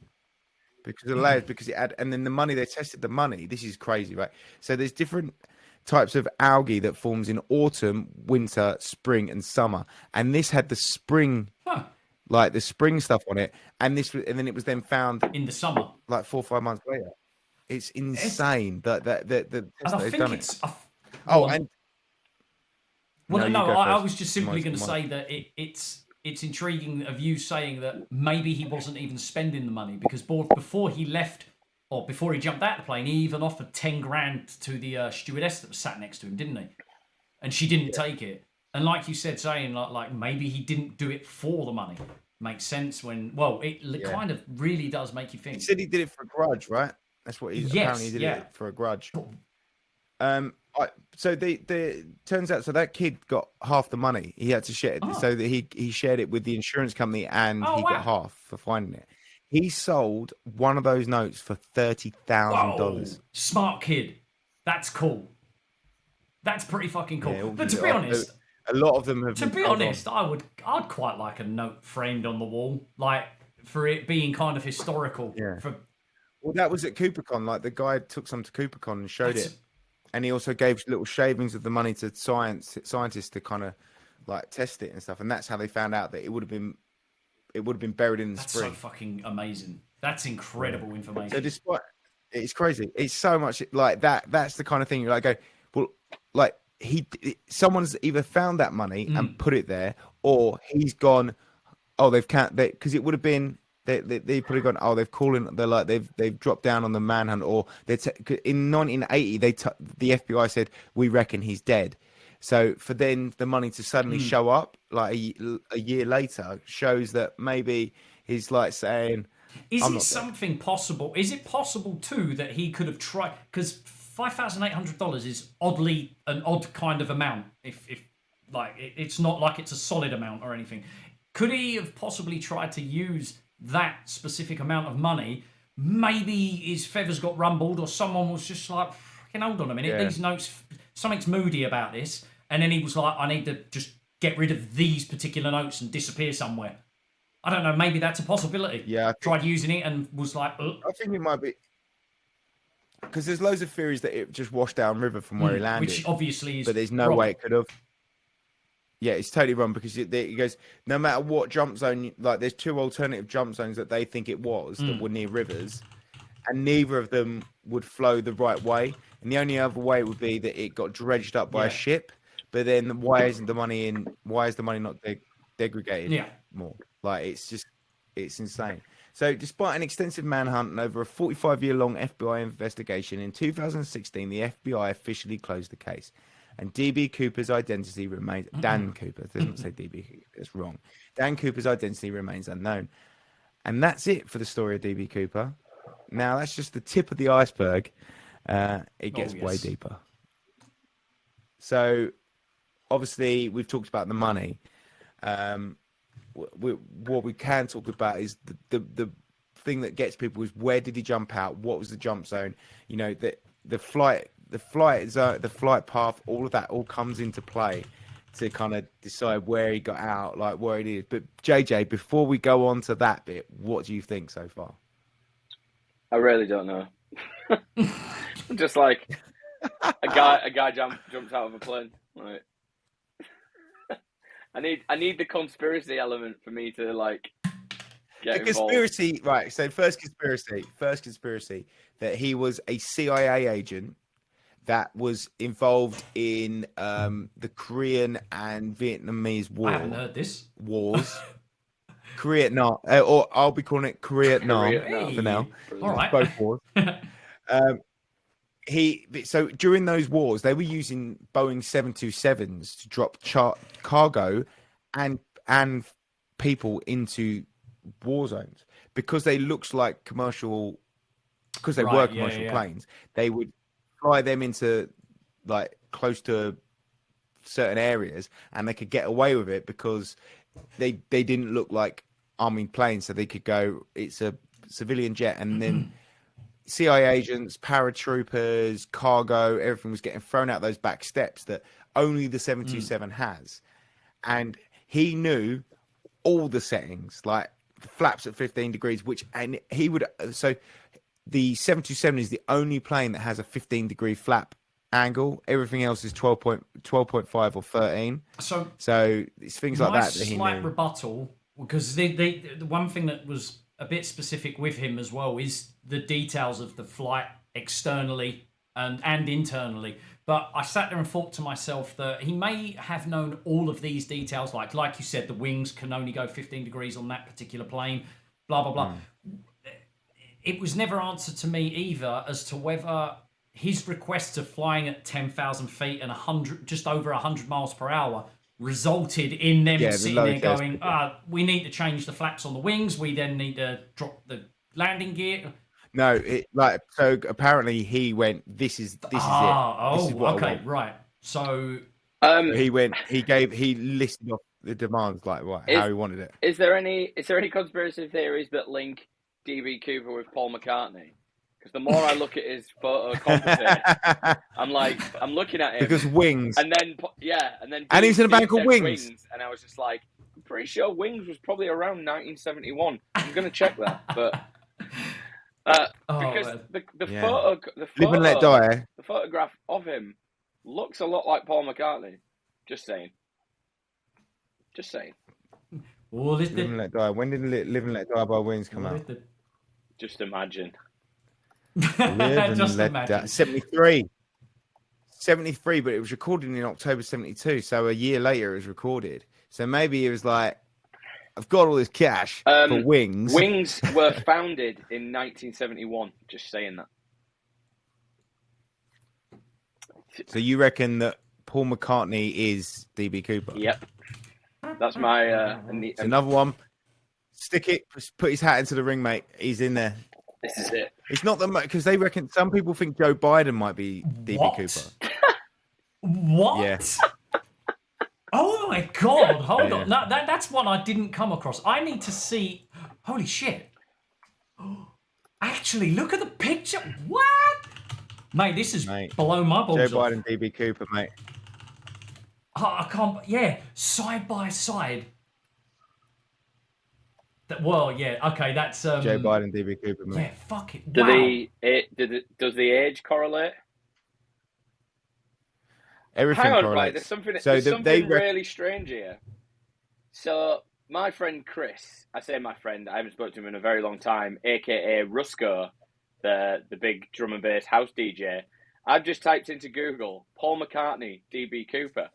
Because of the layers, because it had, and then the money, they tested the money. This is crazy, right? So there's different types of algae that forms in autumn, winter, spring, and summer, and this had the spring. Like the spring stuff on it, and then it was then found in the summer, like 4 or 5 months later. It's insane that test and I they've think done it's. it. I was just simply going to say that it's intriguing of you saying that maybe he wasn't even spending the money because before he left or before he jumped out the plane, he even offered 10 grand to the stewardess that was sat next to him, didn't he? And she didn't take it. And like you said, saying like maybe he didn't do it for the money. Makes sense when it kind of really does make you think. He said he did it for a grudge, right? That's what apparently he did it for a grudge. So the turns out that kid got half the money. He had to share it, so that he shared it with the insurance company, and got half for finding it. He sold one of those notes for $30,000. Smart kid. That's cool. That's pretty fucking cool. Yeah, but to be honest, a lot of them have. To be honest, I'd quite like a note framed on the wall, like for it being kind of historical. Yeah. For Well, that was at CooperCon. Like the guy took some to CooperCon and showed it, and he also gave little shavings of the money to scientists to kind of like test it and stuff. And that's how they found out that it would have been buried in the spring. That's so fucking amazing. That's incredible information. So despite it's crazy, it's so much like that. That's the kind of thing you're like, well, like someone's either found that money and put it there, or he's gone. Oh, they've can't because it would have been they probably gone. Oh, they've calling. They're like they've dropped down on the manhunt, or in 1980 the FBI said we reckon he's dead. So for then the money to suddenly show up like a year later shows that maybe he's like saying, Is I'm it not something possible? Is it possible too that he could have tried? Because $5,800 is oddly an odd kind of amount. If like it's not like it's a solid amount or anything. Could he have possibly tried to use that specific amount of money? Maybe his feathers got rumbled, or someone was just like, "Fucking hold on a minute, Yeah. these notes, something's moody about this." And then he was like, "I need to just get rid of these particular notes and disappear somewhere." I don't know. Maybe that's a possibility. Yeah, Tried using it and was like, "Ugh." I think it might be because there's loads of theories that it just washed down river from where he landed, which obviously is. but there's no wrong. way it could have. Yeah, it's totally wrong because he goes, no matter what jump zone, like there's two alternative jump zones that they think it was that were near rivers, and neither of them would flow the right way. And the only other way would be that it got dredged up by a ship. But then why isn't the money in? Why is the money not degraded more? Like it's insane. So despite an extensive manhunt and over a 45-year-long FBI investigation, in 2016 the FBI officially closed the case. And DB Cooper's identity remains... Dan Cooper. It doesn't say DB Cooper. It's wrong. Dan Cooper's identity remains unknown. And that's it for the story of DB Cooper. Now, that's just the tip of the iceberg. It gets way deeper. So, obviously, we've talked about the money. What we can talk about is the thing that gets people is where did he jump out? What was the jump zone? You know, the flight path, all of that all comes into play to kind of decide where he got out, like where it is. But JJ, before we go on to that bit, what do you think so far? I really don't know. Just like a guy jumps out of a plane. Like, I need the conspiracy element for me to like get The conspiracy, right? So first conspiracy that he was a CIA agent that was involved in the Korean and Vietnamese I haven't heard this. wars. Korean, or I'll be calling it Korean Hey. for now. All right. Both wars. So during those wars, they were using Boeing 727s to drop cargo and people into war zones because they looked like commercial, because they were commercial planes. They would fly them into like close to certain areas, and they could get away with it because they didn't look like army planes, so they could go, it's a civilian jet, and then CIA agents, paratroopers, cargo, everything was getting thrown out those back steps that only the 727 has. And he knew all the settings, like the flaps at 15 degrees, and he would, so the 727 is the only plane that has a 15-degree flap angle. Everything else is 12.5 or 13. So it's things like that he slight knew. rebuttal, because the one thing that was a bit specific with him as well is the details of the flight externally and internally. But I sat there and thought to myself that he may have known all of these details, like you said, the wings can only go 15 degrees on that particular plane, blah, blah, blah. It was never answered to me either as to whether his request of flying at 10,000 feet and just over 100 miles per hour resulted in them sitting there going, we need to change the flaps on the wings. We then need to drop the landing gear. No, so apparently he went, this is it. This is what I want. Right. So he listed off the demands, like how he wanted it. Is there any conspiracy theories that link DB Cooper with Paul McCartney? Because the more I look at his photo composite, I'm looking at him because wings, and then he's in a band called Wings, and I was just like, I'm pretty sure Wings was probably around 1971. I'm gonna check that, but because the photo, Live and Let Die, the photograph of him looks a lot like Paul McCartney. Just saying. Well, Live and Let Die. When did Live and Let Die by Wings come out? Just imagine. Live and Let Die. 73. 73, but it was recorded in October 72. So a year later, it was recorded. So maybe it was like, I've got all this cash for Wings. Wings were founded in 1971. Just saying that. So you reckon that Paul McCartney is DB Cooper? Yep. That's my. It's another one. Stick it. Put his hat into the ring, mate. He's in there. This is it. It's not the because they reckon some people think Joe Biden might be DB What? Cooper. What? Yeah. Oh my God! Hold Yeah. on. No, that's one I didn't come across. I need to see. Holy shit! Actually, look at the picture. What? Mate, this is Mate, below my balls. Joe off. Biden, DB Cooper, mate. I can't. Yeah, side by side. Well, yeah. Okay, that's Joe Biden, DB Cooper, mate. Yeah, fuck it. Wow. Does the age correlate? Everything Hang on, correlates. right? There's something. So There's they something really strange here. So my friend Chris, I say my friend, I haven't spoken to him in a very long time, aka Rusko, the big drum and bass house DJ. I've just typed into Google Paul McCartney, DB Cooper.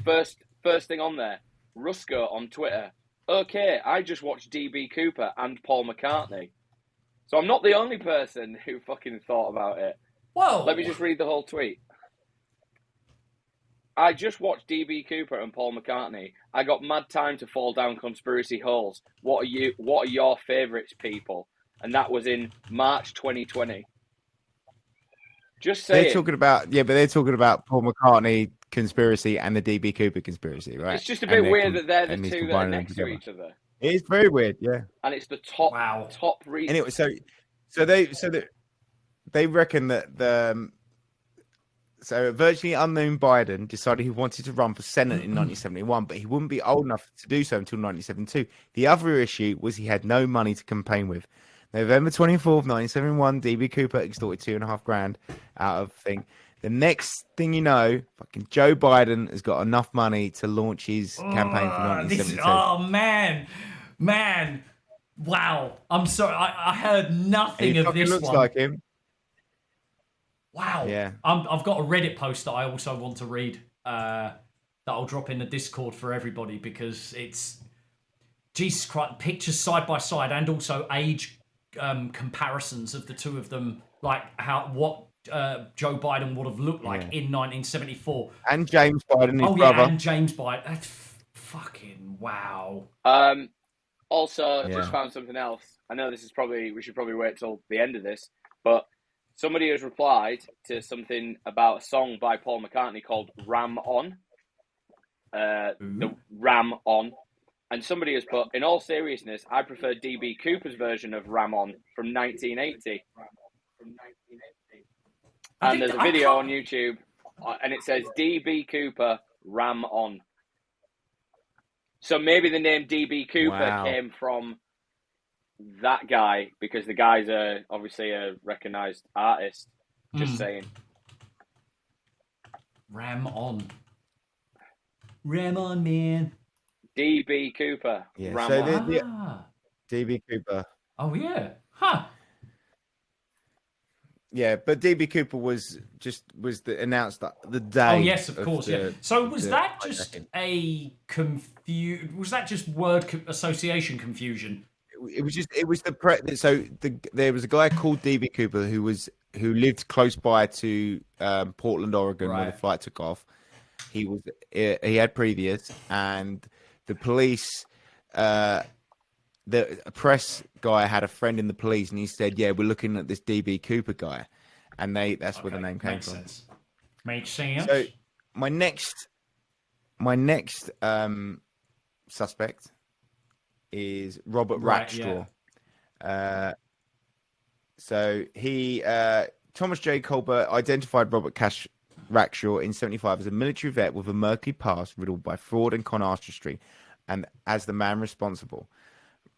First thing on there, Rusko on Twitter. Okay, I just watched DB Cooper and Paul McCartney. So I'm not the only person who fucking thought about it. Whoa. Let me just read the whole tweet. I just watched DB Cooper and Paul McCartney. I got mad time to fall down conspiracy holes. What are your favourites, people? And that was in March 2020. Just saying. They're talking about they're talking about Paul McCartney conspiracy and the DB Cooper conspiracy, right? It's just a bit weird that they're the two that are combining them next to together. each other. It is very weird, yeah. And it's the top Wow. top reason. Anyway, they reckon that so a virtually unknown Biden decided he wanted to run for Senate in 1971, but he wouldn't be old enough to do so until 1972. The other issue was he had no money to campaign with. November 24th, 1971, DB Cooper extorted $2,500 out of thing. The next thing you know, fucking Joe Biden has got enough money to launch his campaign for 1972. Oh man, wow! I'm sorry, I heard nothing He of fucking this looks one. like him. Wow. Yeah. I've got a Reddit post that I also want to read. That I'll drop in the Discord for everybody because it's Jesus Christ, pictures side by side and also age comparisons of the two of them, like what Joe Biden would have looked like in 1974. And James Biden, his Oh brother. yeah, and James Biden. That's fucking wow. Also, Yeah. just found something else. I know this is we should probably wait till the end of this, but somebody has replied to something about a song by Paul McCartney called Ram On. The Ram On. And somebody has put, in all seriousness, I prefer DB Cooper's version of Ram On from 1980. And there's a video on YouTube, and it says DB Cooper Ram On. So maybe the name DB Cooper came from that guy because the guy's obviously a recognized artist. Just saying. Ram On, man. DB Cooper. Yeah, Ram so On. DB Cooper. Oh yeah. Huh. Yeah, but DB Cooper was announced the day. Oh yes, of course. Yeah. So was the that just hijacking. Was that just word association confusion? It was there was a guy called DB Cooper who lived close by to Portland, Oregon, where the flight took off. He had previous, and the police, the press guy had a friend in the police, and he said, "Yeah, we're looking at this DB Cooper guy," and that's where the name came from. Sense. Makes sense. So my next suspect is Robert Rackstraw. Yeah. So he Thomas J. Colbert identified Robert Rackstraw in 1975 as a military vet with a murky past riddled by fraud and con artistry, and as the man responsible.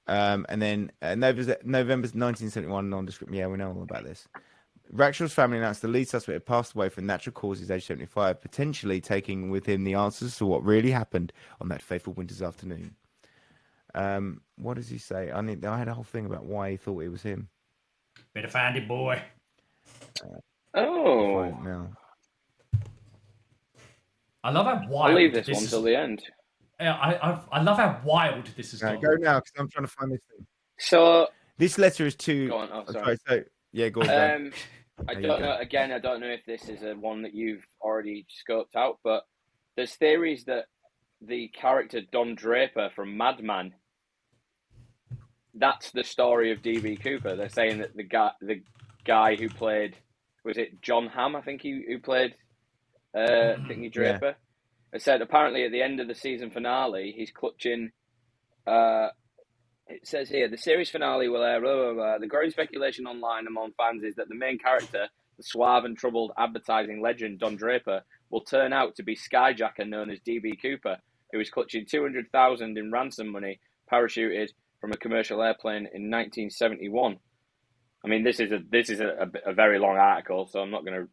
And then November 1971, nondescript. Yeah, we know all about this. Rackstraw's family announced the lead suspect had passed away from natural causes, age 75, potentially taking with him the answers to what really happened on that fateful winter's afternoon. What does he say? I had a whole thing about why he thought it was him. Better find it, boy. Oh. Right now. I love how wild I'll leave this this one is. till the end. I love how wild this is. No, go now because I'm trying to find this thing. So, This letter is to. go on. Oh, sorry. So yeah, go on. Go. I There you don't go. know. Again, I don't know if this is a one that you've already scoped out, but there's theories that the character Don Draper from Mad Men, that's the story of DB Cooper. They're saying that the guy who played, was it John Hamm? I think who played Thingy Draper. It said apparently at the end of the season finale, he's clutching. It says here the series finale will air. Blah, blah, blah. The growing speculation online among fans is that the main character, the suave and troubled advertising legend Don Draper, will turn out to be skyjacker known as DB Cooper, who is clutching $200,000 in ransom money parachuted from a commercial airplane in 1971. I mean, this is a very long article, so I'm not gonna.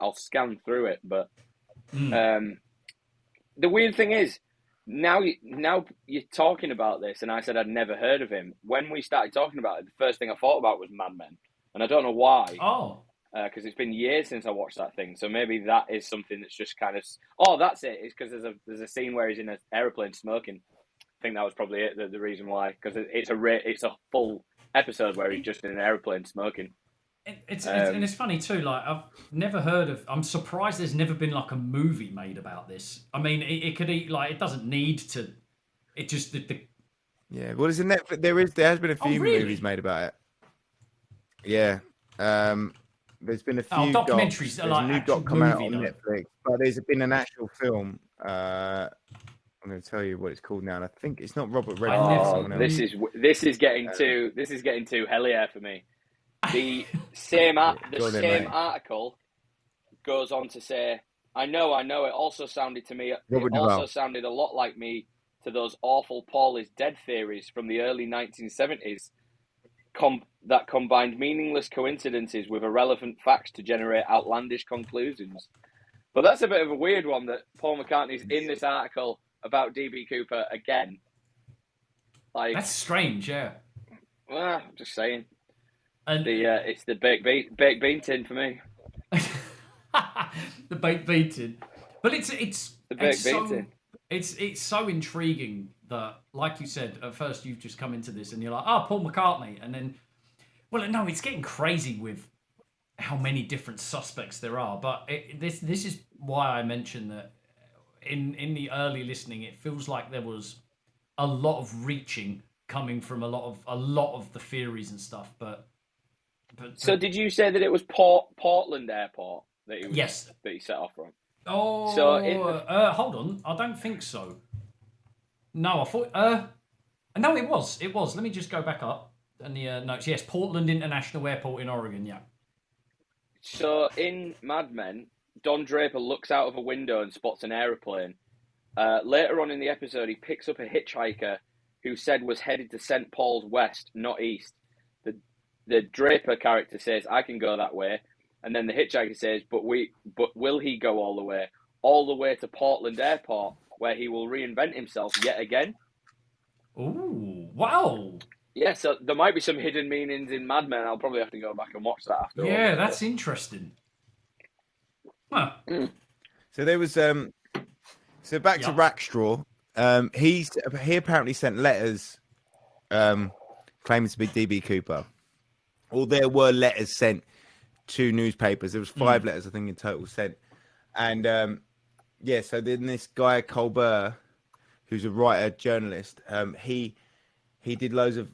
I'll scan through it, but the weird thing is. Now you're talking about this, and I said I'd never heard of him. When we started talking about it, the first thing I thought about was Mad Men, and I don't know why. Oh, because it's been years since I watched that thing. So maybe that is something that's just kind of. Oh, that's it. It's because there's a scene where he's in an aeroplane smoking. I think that was probably it. The reason why, because it's a full episode where he's just in an aeroplane smoking. and it's funny too. Like I've never heard of. I'm surprised there's never been like a movie made about this. I mean, it could like it doesn't need to. It just the Yeah, well, there's a Netflix. There has been a few really? movies made about it. Yeah, there's been a few documentaries docs. are There's like a new actual doc come out movie, on though. Netflix, but there's been an actual film. I'm going to tell you what it's called now, and I think it's not Robert Redford. never- it's Oh, someone else. this is getting too hell yeah for me. The same Go then, mate. article goes on to say, I know. It also sounded to me. Robert It also Duvall. sounded a lot like me to those awful Paul is dead theories from the early 1970s. That combined meaningless coincidences with irrelevant facts to generate outlandish conclusions. But that's a bit of a weird one that Paul McCartney's in this article about DB Cooper again. Like, that's strange. Yeah, well, I'm just saying. and It's the baked bean tin for me. the baked beating, but it's The baked so, bean tin. it's so intriguing that, like you said, at first you've just come into this and you're like, oh, Paul McCartney, and then, well, no, it's getting crazy with how many different suspects there are. But this is why I mentioned that in the early listening, it feels like there was a lot of reaching coming from a lot of the theories and stuff. But So did you say that it was Portland Airport that he was, yes. that he set off from? Oh, So in the- hold on. I don't think so. No, I thought. No, it was. It was. Let me just go back up and the notes. Yes, Portland International Airport in Oregon. Yeah. So in Mad Men, Don Draper looks out of a window and spots an aeroplane. Later on in the episode, he picks up a hitchhiker who said was headed to St. Paul's west, not east. The Draper character says, "I can go that way," and then the hitchhiker says, "But will he go all the way to Portland Airport, where he will reinvent himself yet again?" Ooh, wow. Yeah, so there might be some hidden meanings in Mad Men. I'll probably have to go back and watch that after. Yeah, all. that's interesting. Huh. So there was so back to Yeah. Rackstraw. He apparently sent letters claiming to be DB Cooper. Or there were letters sent to newspapers. There was 5 letters, I think, in total sent. And yeah, so then this guy Colbert, who's a writer, journalist, he did loads of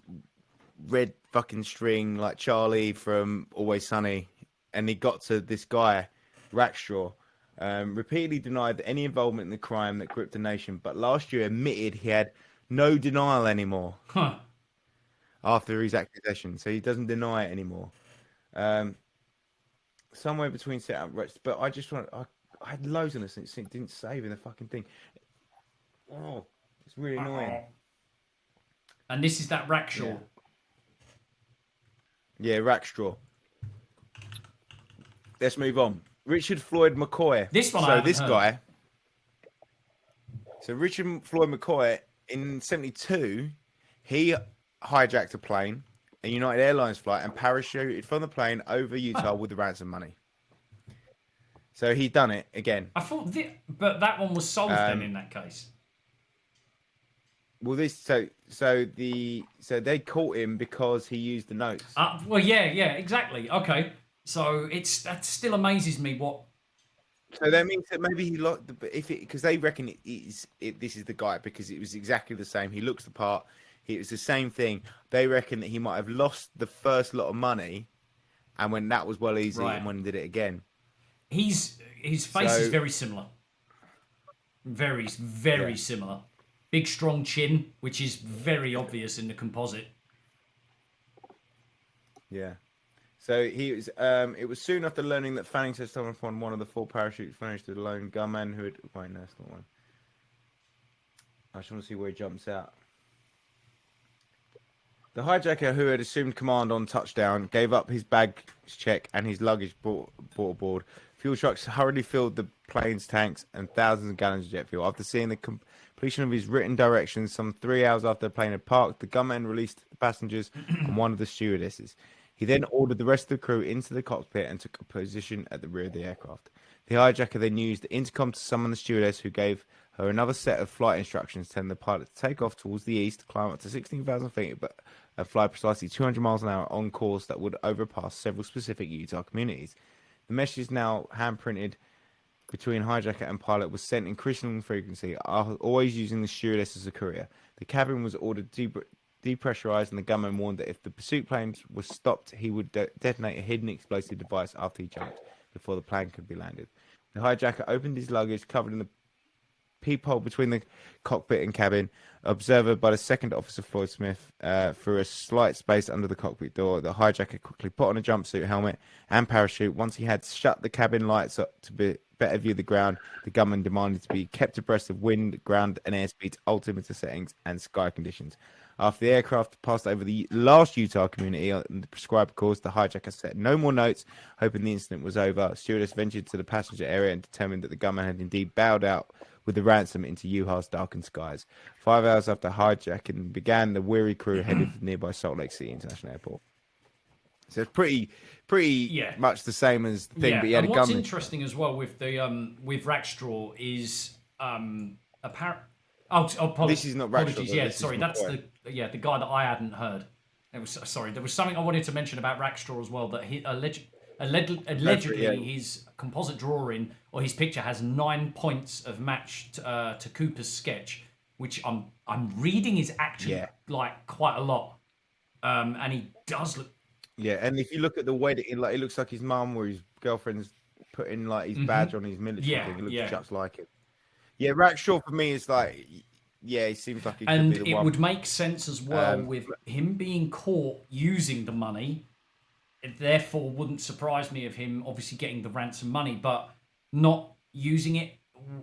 red fucking string like Charlie from Always Sunny, and he got to this guy Rackstraw. Repeatedly denied any involvement in the crime that gripped the nation, but last year admitted he had no denial anymore Huh. after his accusation, so he doesn't deny it anymore. Somewhere between set up, but I just want I had loads on this and it didn't save in the fucking thing. Oh, it's really annoying. And this is that Rackshaw. Yeah, Rackstraw. Let's move on. Richard Floyd McCoy. This one I So haven't this heard. guy. So Richard Floyd McCoy in '72, he hijacked a plane, a United Airlines flight, and parachuted from the plane over Utah with the ransom money. So he's done it again. I thought, but that one was solved then Um, in that case. Well, so they caught him because he used the notes. Well, yeah, exactly. Okay, so that still amazes me. What? So that means that maybe he lost because they reckon this is the guy because it was exactly the same. He looks the part. It was the same thing. They reckon that he might have lost the first lot of money, and when that was well easy, Right. and when he did it again, His face is very similar. Very similar. Big strong chin, which is very obvious in the composite. yeah. So he was. It was soon after learning that Fanning had stolen from one of the 4 parachutes furnished to the lone gunman who had. Wait, no, that's not one. I just want to see where he jumps out. The hijacker, who had assumed command on touchdown, gave up his baggage check and his luggage brought aboard. Fuel trucks hurriedly filled the plane's tanks and thousands of gallons of jet fuel. After seeing the completion of his written directions, some 3 hours after the plane had parked, the gunman released the passengers and one of the stewardesses. He then ordered the rest of the crew into the cockpit and took a position at the rear of the aircraft. The hijacker then used the intercom to summon the stewardess, who gave her another set of flight instructions, telling the pilot to take off towards the east, climb up to 16,000 feet, and fly precisely 200 miles an hour on course that would overpass several specific Utah communities. The message, now hand-printed between hijacker and pilot, was sent increasing frequency, always using the stewardess as a courier. The cabin was ordered depressurized, and the gunman warned that if the pursuit planes were stopped, he would detonate a hidden explosive device after he jumped, before the plane could be landed. The hijacker opened his luggage, covered in the peephole between the cockpit and cabin, observed by the second officer, Floyd Smith, through a slight space under the cockpit door. The hijacker quickly put on a jumpsuit, helmet, and parachute. Once he had shut the cabin lights up to better view the ground, the gunman demanded to be kept abreast of wind, ground, and airspeed, altimeter settings, and sky conditions. After the aircraft passed over the last Utah community on the prescribed course, the hijacker set no more notes, hoping the incident was over. Stewardess ventured to the passenger area and determined that the gunman had indeed bowed out with the ransom into Utah's darkened skies. 5 hours after hijacking began, the weary crew headed for nearby Salt Lake City International Airport. So it's pretty much the same as the thing, but he had and a what's gunman. interesting as well with the with Rackstraw is apparent. Oh, This is not Rackstraw, apologies. though. Yeah, This is sorry, that's McCoy. the guy that I hadn't heard. It was sorry. There was something I wanted to mention about Rackstraw as well. That he allegedly yeah. his composite drawing or his picture has 9 points of match to Cooper's sketch, which I'm reading is actually like quite a lot. And he does look. Yeah, and if you look at the way that it looks like his mum or his girlfriend's putting like his badge on his military thing. It looks just like it. Yeah, Rackshaw for me is like, he seems like he could And be the it one. would make sense as well with him being caught using the money. It therefore wouldn't surprise me of him obviously getting the ransom money, but not using it.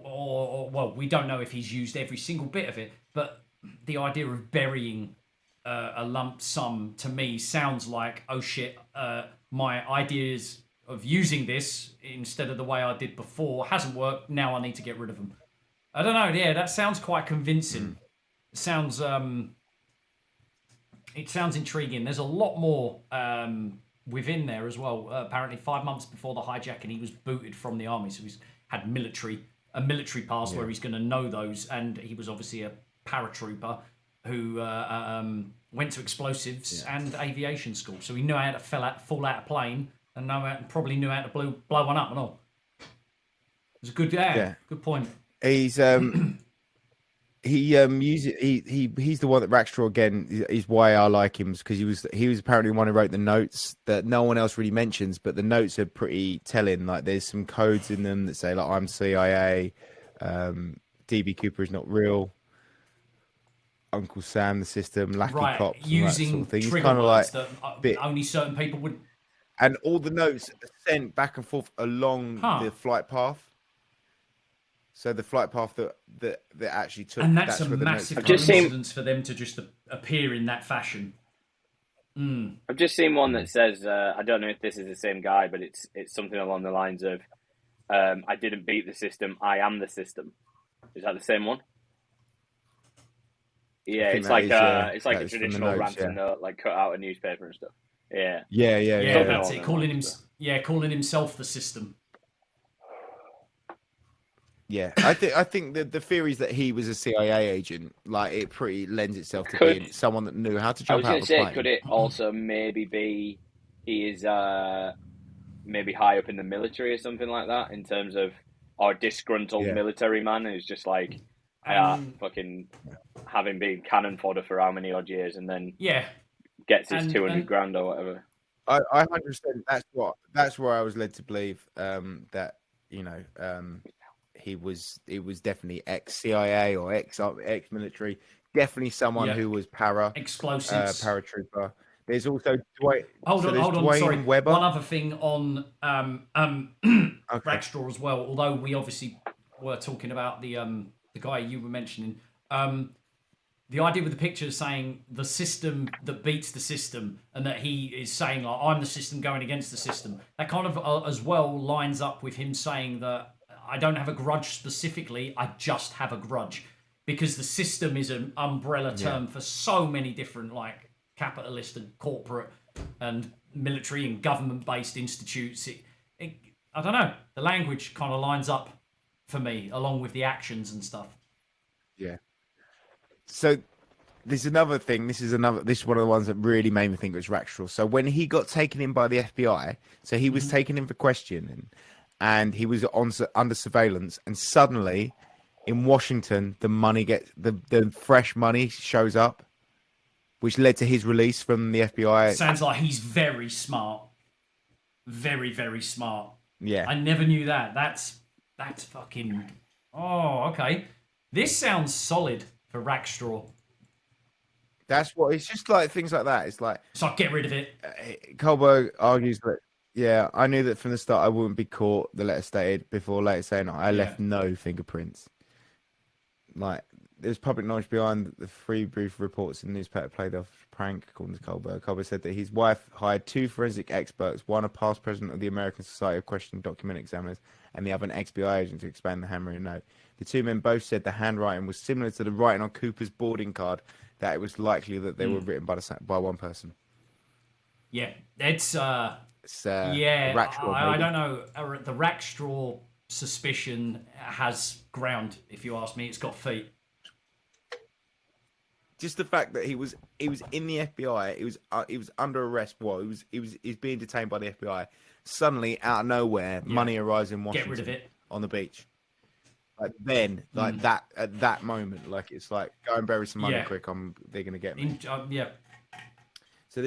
Or well, we don't know if he's used every single bit of it, but the idea of burying a lump sum to me sounds like, oh shit, my ideas of using this instead of the way I did before hasn't worked. Now I need to get rid of them. I don't know. Yeah, that sounds quite convincing. It sounds intriguing. There's a lot more within there as well. Apparently, 5 months before the hijacking, he was booted from the army, so he's had a military pass where he's going to know those, and he was obviously a paratrooper who went to explosives and aviation school, so he knew how to fall out a plane and probably knew how to blow one up and all. It was a good good point. He's he's the one that Rackstraw again is why I like him, because he was apparently the one who wrote the notes that no one else really mentions, but the notes are pretty telling. Like there's some codes in them that say like I'm CIA, DB Cooper is not real, Uncle Sam the system, Lackey Cops, using that sort of thing. He's trigger kind of words like that only certain people would. And all the notes are sent back and forth along the flight path. So the flight path that actually took, and that's a where the massive notes coincidence for them to just appear in that fashion. I've just seen one that says, I don't know if this is the same guy, but it's something along the lines of, I didn't beat the system, I am the system. Is that the same one? Yeah, it's like a traditional ransom note, like cut out a newspaper and stuff. Yeah. Yeah, that's it. Calling himself the system. Yeah, I think that the theories that he was a CIA agent, like it pretty lends itself to Could- being someone that knew how to I jump was out going of to a say, plane. could it also maybe be he is maybe high up in the military or something like that in terms of, or disgruntled Yeah. military man who's just like, fucking having been cannon fodder for how many odd years and then Yeah, gets his And- 200 and- grand or whatever. I 100%. That's where I was led to believe that he was definitely ex CIA or ex military. Definitely someone Yeah. who was explosives. paratrooper. There's also Dwayne. Hold on, Dwayne sorry. Webber. One other thing on Okay. Rackstraw as well. Although we obviously were talking about the guy you were mentioning. The idea with the picture saying the system that beats the system, and that he is saying like I'm the system going against the system. That kind of as well lines up with him saying that I don't have a grudge specifically. I just have a grudge because the system is an umbrella term for so many different like capitalist and corporate and military and government based institutes. I don't know. The language kind of lines up for me along with the actions and stuff. Yeah. So there's another thing. This is one of the ones that really made me think it was Rackstraw. So when he got taken in by the FBI, so he was taken in for questioning, and he was under surveillance, and suddenly in Washington the fresh money shows up, which led to his release from the FBI. Sounds like he's very smart. Very, very smart. Yeah. I never knew that. That's fucking. Oh, okay. This sounds solid for Rackstraw. That's what it's just like things like that. It's like So get rid of it. Kohlberg argues that, yeah, I knew that from the start I wouldn't be caught, the letter stated, before later saying I left no fingerprints. Like, there's public knowledge behind the three brief reports in the newspaper played off prank, according to Kohlberg. Kohlberg said that his wife hired two forensic experts, one a past president of the American Society of Questioning Document Examiners, and the other an FBI agent to expand the handwritten note. The two men both said the handwriting was similar to the writing on Cooper's boarding card, that it was likely that they were written by one person. Yeah, it's It's, yeah. Rackstraw, I maybe. don't know. The Rackstraw suspicion has ground. If you ask me, it's got feet. Just the fact that he was in the FBI, he was under arrest. Well, he's being detained by the FBI. Suddenly, out of nowhere, money arrives in Washington. Get rid of it. On the beach. Like then, like that at that moment, like it's like go and bury some money Yeah. quick. They're gonna get me. Yeah. So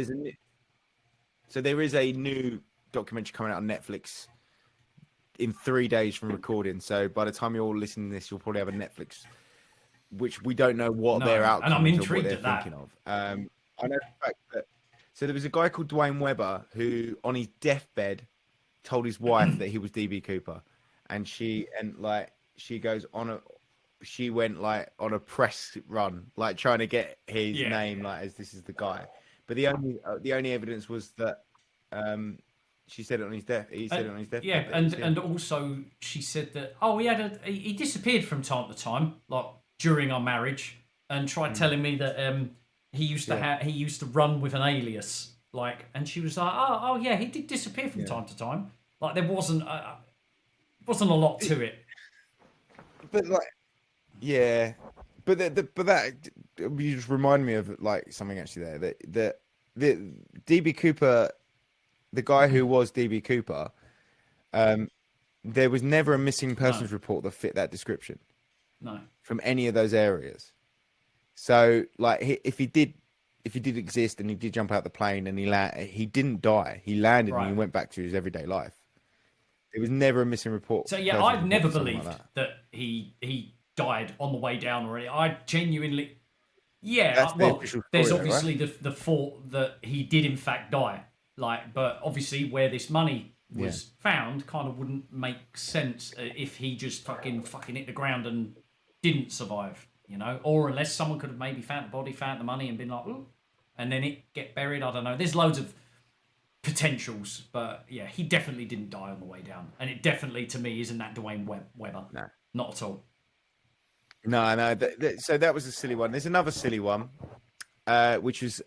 there is a new documentary coming out on Netflix in 3 days from recording. So by the time you're all listening to this, you'll probably have a Netflix, which we don't know what No, their and outcome I'm is or what intrigued they're at that. thinking of. I know the fact that so there was a guy called Dwayne Webber who, on his deathbed, told his wife that he was DB Cooper, and she went like on a press run, like trying to get his name, like as this is the guy. But the only evidence was that she said it on his death. He said it on his death. Yeah, and also she said that he disappeared from time to time, like during our marriage, and tried telling me that he used to run with an alias, like, and she was like, oh yeah, he did disappear from time to time. Like there wasn't a lot to it. But like, yeah, but that you just remind me of like something actually there that the DB Cooper, the guy who was DB Cooper, there was never a missing persons report that fit that description. No. From any of those areas. So like if he did exist and he did jump out the plane and he didn't die. He landed and he went back to his everyday life. There was never a missing report. So yeah, I've never believed that he died on the way down already. I genuinely, That's the official story, there's though, obviously the thought that he did in fact die. Like, but obviously where this money was found kind of wouldn't make sense if he just fucking hit the ground and didn't survive, you know, or unless someone could have maybe found the body, found the money, and been like, ooh, and then it get buried. I don't know. There's loads of potentials, but yeah, he definitely didn't die on the way down, and it definitely to me isn't that Dwayne Webber. No, not at all. No. So that was a silly one. There's another silly one, which was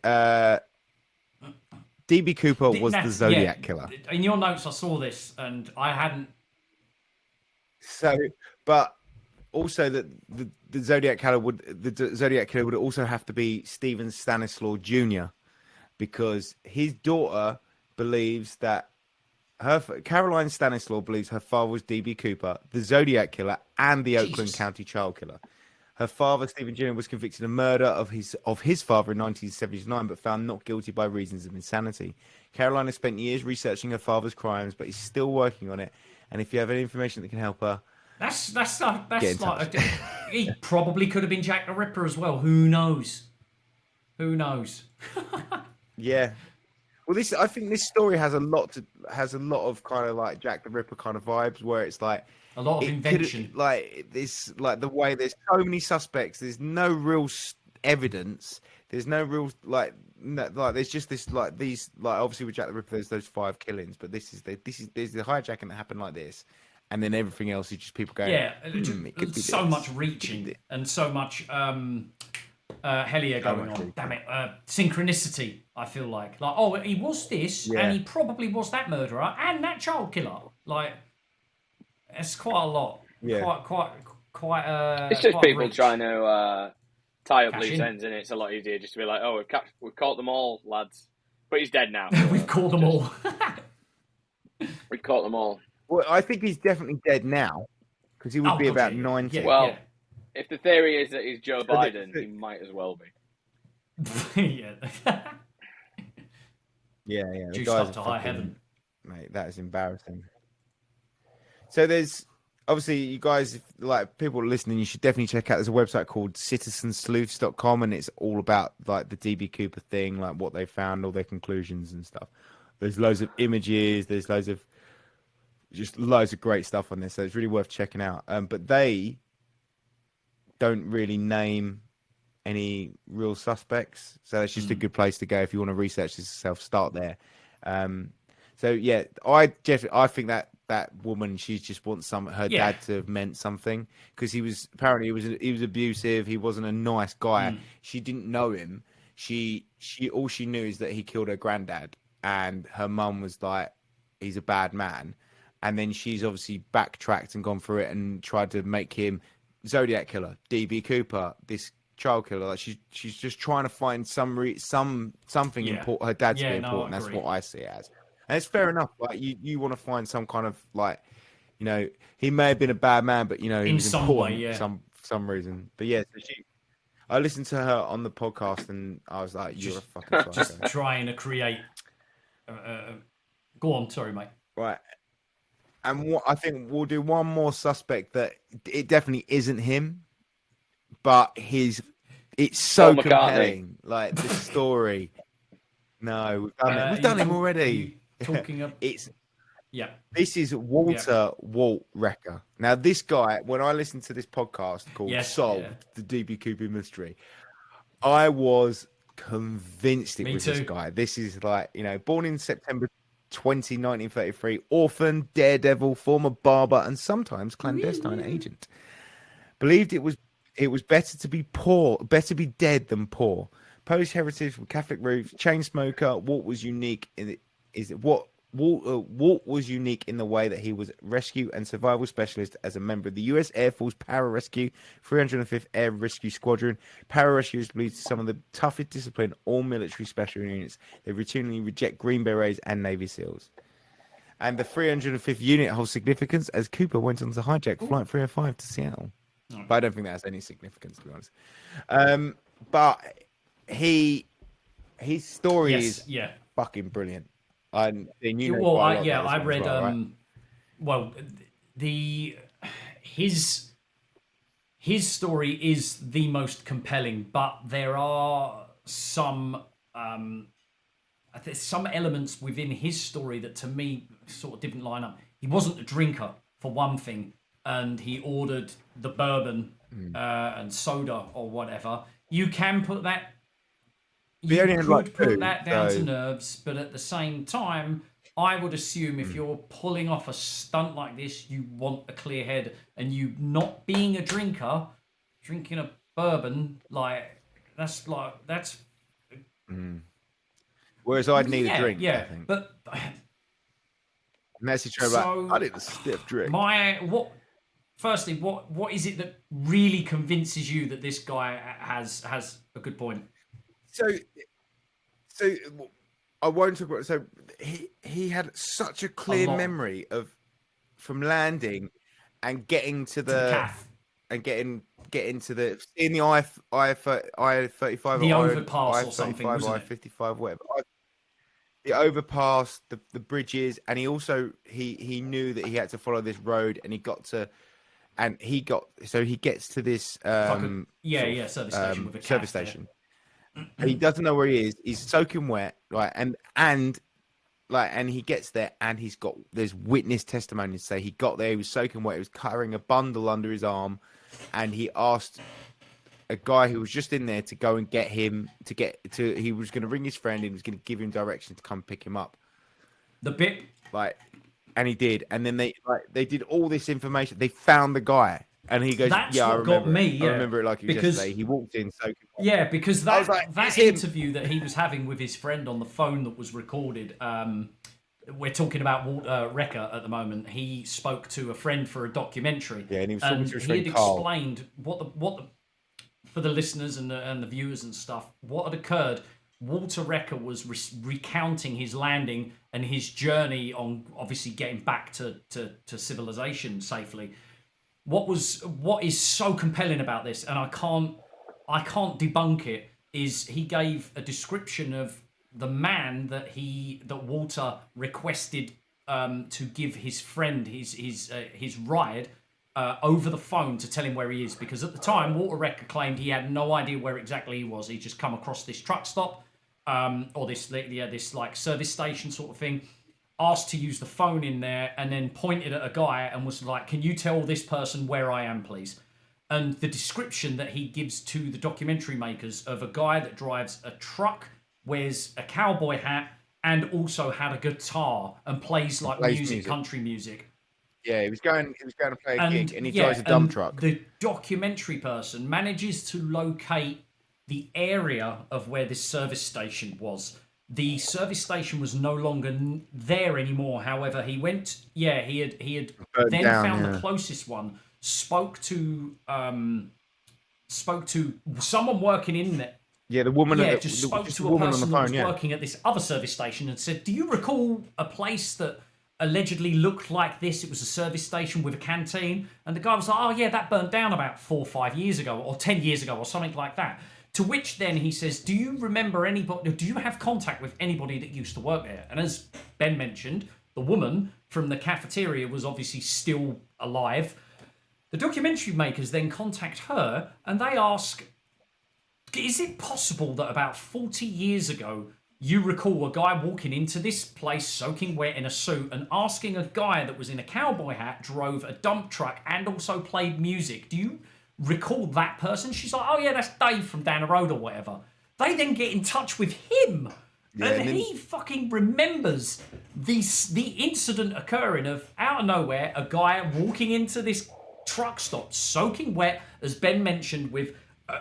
DB Cooper was the Zodiac killer. In your notes, I saw this, and I hadn't. So, but also that the Zodiac killer would also have to be Stephen Stanislaw Jr. because his daughter believes that Caroline Stanislaw believes her father was DB Cooper, the Zodiac killer, and the Oakland County child killer. Her father, Stephen Jr., was convicted of murder of his father in 1979, but found not guilty by reasons of insanity. Caroline has spent years researching her father's crimes, but is still working on it. And if you have any information that can help her, That's in like he probably could have been Jack the Ripper as well. Who knows? Who knows? yeah. Well, I think this story has a lot of kind of like Jack the Ripper kind of vibes, where it's like A lot of invention. like the way there's so many suspects. There's no real evidence. There's no real there's just this these obviously with Jack the Ripper there's those 5 killings, but there's the hijacking that happened like this, and then everything else is just people going. Yeah, it could be so this. much reaching and so much hellier going on. Damn it, synchronicity. I feel like oh, he was this, Yeah. and he probably was that murderer and that child killer. Like, it's quite a lot. Yeah. Quite. It's just quite people rich. trying to tie up Cash loose in. ends, and it's a lot easier just to be like, "Oh, we've caught them all, lads." But he's dead now. We've called them all. We've caught them all. Well, I think he's definitely dead now because he would Oh, be God, about yeah, 90. yeah. Well, if the theory is that he's Joe So Biden, he might as well be. Yeah. Yeah. The Juiced guy's up to a high fucking- heaven. Mate, that is embarrassing. So there's obviously you guys, if, like people listening, you should definitely check out. There's a website called citizensleuths.com, and it's all about like the DB Cooper thing, like what they found, all their conclusions and stuff. There's loads of images. There's loads of great stuff on this, so it's really worth checking out. But they don't really name any real suspects, so it's just a good place to go if you want to research this yourself. Start there. So yeah, I think that woman, she just wants her Yeah. dad to have meant something, because he was abusive. He wasn't a nice guy. She didn't know him. She all she knew is that he killed her granddad, and her mum was like, he's a bad man. And then she's obviously backtracked and gone through it and tried to make him Zodiac killer, DB Cooper, this child killer. Like she's just trying to find something Yeah. important. Her dad's Yeah, be no, I important. That's agree. what I see it as. And it's fair enough. Like you want to find some kind of like, you know, he may have been a bad man, but you know, he In was some important way, yeah. for some reason. But yeah, so I listened to her on the podcast and I was like, you're a fucking Just psycho. trying to create. Go on, sorry, mate. Right. And I think we'll do one more suspect that it definitely isn't him, but it's so Paul McCartney. compelling. Like the story. No, we've done it. We've done him already. Talking of, It's yeah. This is Walter Walt Wrecker. Now, this guy, when I listened to this podcast called Yes, Solved, yeah. the DB Cooper mystery, I was convinced it Me was too. this guy. This is like, you know, born in September 20, 1933, orphan, daredevil, former barber, and sometimes clandestine agent. Believed it was better to be dead than poor. Polish heritage with Catholic roots, chain smoker. Walt was unique Walt was unique in the way that he was rescue and survival specialist as a member of the U.S. Air Force Pararescue 305th Air Rescue Squadron. Pararescuers believed some of the toughest discipline all military special units. They routinely reject Green Berets and Navy SEALs. And the 305th unit holds significance as Cooper went on to hijack Flight 305 to Seattle. But I don't think that has any significance, to be honest. But his story Yes, is yeah. fucking brilliant. And you know Well, quite a lot about this I one as read. well, right? Well, his story is the most compelling, but there are some there's some elements within his story that to me sort of didn't line up. He wasn't a drinker, for one thing, and he ordered the bourbon and soda or whatever. You can put that. He You only had, could like, put two, that down so- to nerves, but at the same time, I would assume if you're pulling off a stunt like this, you want a clear head, and you not being a drinker, drinking a bourbon, that's. Whereas I'd need yeah, a drink, yeah, I think. but And that's the trouble. So- I need a stiff drink. firstly, what is it that really convinces you that this guy has a good point? So I won't talk about. So he had such a clear lot. memory of from landing and getting to The the calf, and getting to the in the I-35 the or overpass or something, I-35 wasn't it? I-55 whatever. The overpass, the bridges, and he also he knew that he had to follow this road, and he gets to this Service station with a calf service there. station. He doesn't know where he is. He's soaking wet, right? And he gets there, and there's witness testimony to say he got there. He was soaking wet. He was carrying a bundle under his arm, and he asked a guy who was just in there to go and get him he was going to ring his friend and he was going to give him direction to come pick him up. The bit, And he did. And then they did all this information. They found the guy, and he goes, That's "Yeah, what I remember got me, it. yeah. I remember it like it was Because- yesterday. He walked in soaking wet." yeah, because I was like, that "It's him." interview that he was having with his friend on the phone that was recorded. We're talking about Walter Recker at the moment. He spoke to a friend for a documentary. Yeah, and he was talking to his he friend had Carl. explained for the listeners and the viewers and stuff, what had occurred. Walter Recker was recounting his landing and his journey on obviously getting back to civilization safely. What is so compelling about this, and I can't debunk it, is he gave a description of the man that Walter requested to give his friend his ride over the phone to tell him where he is, because at the time Walter Recker claimed he had no idea where exactly he was. He just come across this truck stop or this like service station sort of thing, asked to use the phone in there, and then pointed at a guy and was like, "Can you tell this person where I am, please?" And the description that he gives to the documentary makers of a guy that drives a truck, wears a cowboy hat, and also had a guitar and plays music, country music. Yeah, he was going to play a gig, and he yeah, drives a dump and truck. The documentary person manages to locate the area of where this service station was. The service station was no longer there anymore. However, he went. Yeah, he had Burned then down, found yeah. the closest one. Spoke to someone working in there. Yeah, the woman. Yeah, just spoke just to the a woman person on the phone. that was working at this other service station and said, "Do you recall a place that allegedly looked like this? It was a service station with a canteen." And the guy was like, "Oh yeah, that burnt down about 4 or 5 years ago, or 10 years ago, or something like that." To which then he says, "Do you remember anybody? Do you have contact with anybody that used to work there?" And as Ben mentioned, the woman from the cafeteria was obviously still alive. The documentary makers then contact her and they ask, "Is it possible that about 40 years ago you recall a guy walking into this place soaking wet in a suit and asking a guy that was in a cowboy hat, drove a dump truck, and also played music? Do you recall that person?" She's like, "Oh yeah, that's Dave from down the road or whatever." They then get in touch with him. Yeah, and and then- he fucking remembers the incident occurring of, out of nowhere, a guy walking into this truck stop soaking wet, as Ben mentioned, with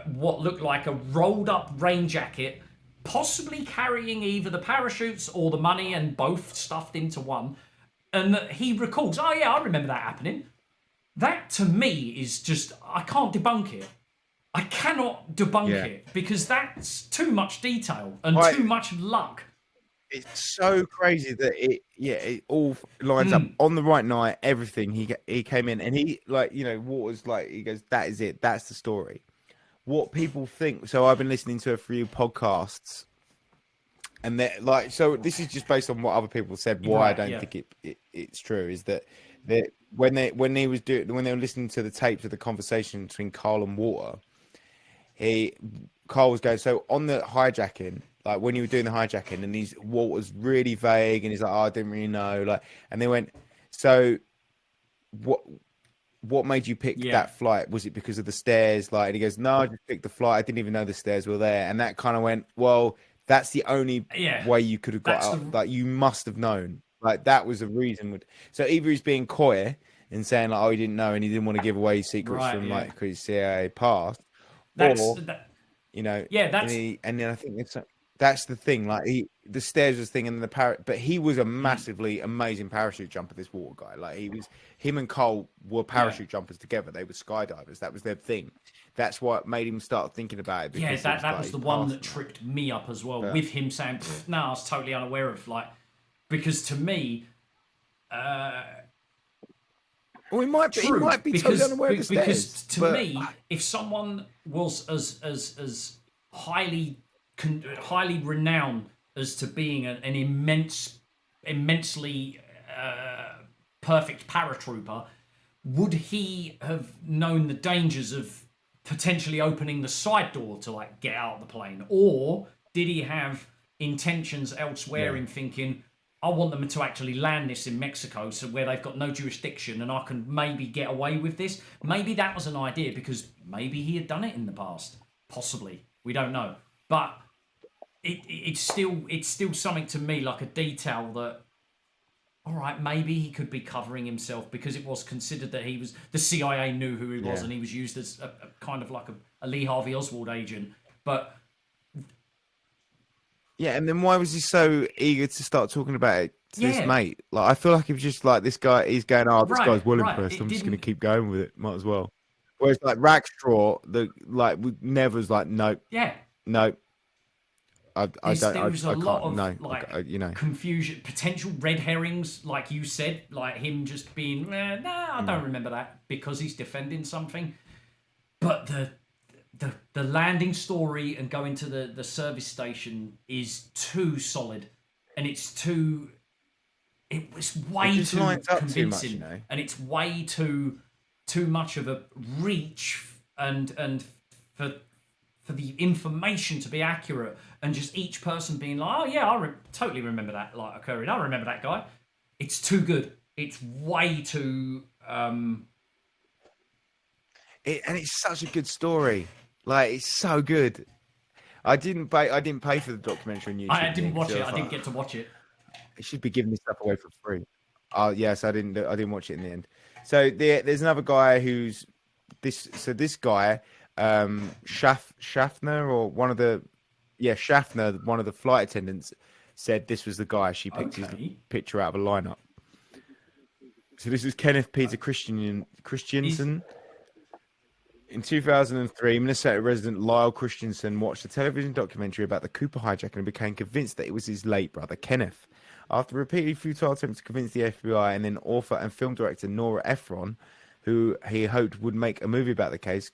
what looked like a rolled up rain jacket, possibly carrying either the parachutes or the money, and both stuffed into one. And that he recalls, "Oh yeah, I remember that happening." That to me is just, I can't debunk it. I cannot debunk it, because that's too much detail and too much luck. It's so crazy that it all lines up on the right night. Everything he came in and he Waters he goes, "That is it. That's the story." What people think. So I've been listening to a few podcasts, and they're so this is just based on what other people said. Why I don't think it's true is that when they were listening to the tapes of the conversation between Carl and Walter, Carl was going, so on the hijacking, like when you were doing the hijacking, and Walter's really vague, and he's like, "Oh, I didn't really know," and they went, "So what made you pick that flight? Was it because of the stairs?" And he goes, "No, I just picked the flight. I didn't even know the stairs were there." And that kind of went, well, that's the only way you could have got out. You must have known. That was the reason. So either he's being coy and saying "Oh, he didn't know and he didn't want to give away his secrets from his CIA past," and then I think it's That's the thing. Like the stairs was thing and the but he was a massively amazing parachute jumper. This water guy, like him and Cole were parachute jumpers together. They were skydivers. That was their thing. That's what made him start thinking about it. Yeah, that like was the one that tripped me up as well. With him saying, "No, I was totally unaware of," like, because to me, well, he might be totally unaware of the stairs. Because to me, if someone was as highly renowned as to being an immensely perfect paratrooper, would he have known the dangers of potentially opening the side door to like get out of the plane, or did he have intentions elsewhere in thinking, I want them to actually land this in Mexico, so where they've got no jurisdiction, and I can maybe get away with this? Maybe that was an idea, because maybe he had done it in the past. Possibly, we don't know. But it's still something to me, like a detail that, all right, maybe he could be covering himself, because it was considered that the CIA knew who he was, and he was used as a kind of like a Lee Harvey Oswald agent. But yeah, and then why was he so eager to start talking about it to this mate? Like, I feel like it was just like this guy. He's going, "Oh, this guy's well impressed. I'm just going to keep going with it. Might as well." Whereas like Rackstraw, we never was like, "Nope, nope." There was a lot of confusion, potential red herrings, like you said, like him just being, I don't remember that, because he's defending something. But the landing story and going to the service station is too solid, and it was way too convincing, and it's way too much of a reach, and for the information to be accurate, and just each person being like, oh yeah, I totally remember that like occurring. I remember that guy. It's too good. It's way too. And it's such a good story. Like, it's so good. I didn't pay for the documentary on YouTube. I didn't watch it. I didn't get to watch it. It should be giving this stuff away for free. Oh yes, I didn't watch it in the end. So there's another guy who's this. So this guy, Schaffner, or Schaffner, one of the flight attendants, said this was the guy. She picked his picture out of a lineup. So this is Kenneth Peter Christiansen. In 2003, Minnesota resident Lyle Christensen watched a television documentary about the Cooper hijack and became convinced that it was his late brother, Kenneth. After repeated futile attempts to convince the FBI and then author and film director Nora Ephron, who he hoped would make a movie about the case,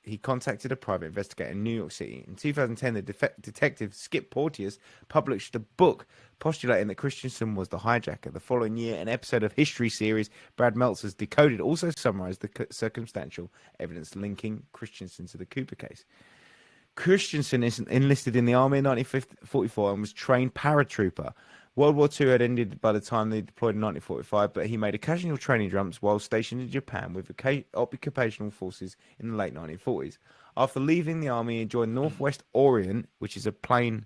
he contacted a private investigator in New York City. In 2010, the detective Skip Porteous published a book postulating that Christensen was the hijacker. The following year, an episode of History series Brad Meltzer's Decoded also summarized the circumstantial evidence linking Christensen to the Cooper case. Christensen is enlisted in the Army in 1944 and was trained paratrooper. World War II had ended by the time they deployed in 1945, but he made occasional training jumps while stationed in Japan with occupational forces in the late 1940s. After leaving the Army, he joined Northwest Orient, which is a plane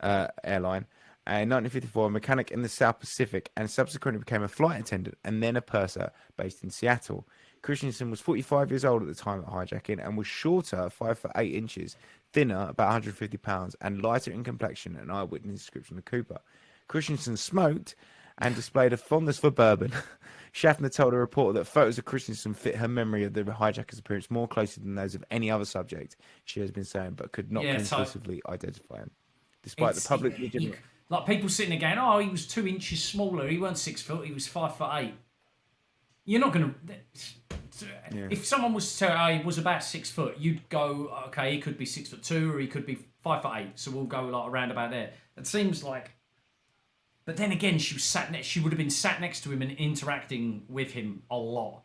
airline, in 1954, a mechanic in the South Pacific, and subsequently became a flight attendant and then a purser based in Seattle. Christensen was 45 years old at the time of hijacking and was shorter, 5'8", thinner, about 150 pounds, and lighter in complexion, an eyewitness description of Cooper. Christensen smoked and displayed a fondness for bourbon. Schaffner told a reporter that photos of Christensen fit her memory of the hijacker's appearance more closely than those of any other subject, she has been saying, but could not conclusively identify him. Despite the public... Like, people sitting there going, oh, he was 2 inches smaller, he weren't 6 foot, he was 5'8". You're not going to... If someone was to tell he was about 6 foot, you'd go, okay, he could be 6'2", or he could be 5'8", so we'll go like around about there. It seems like... But then again, she would have been sat next to him and interacting with him a lot.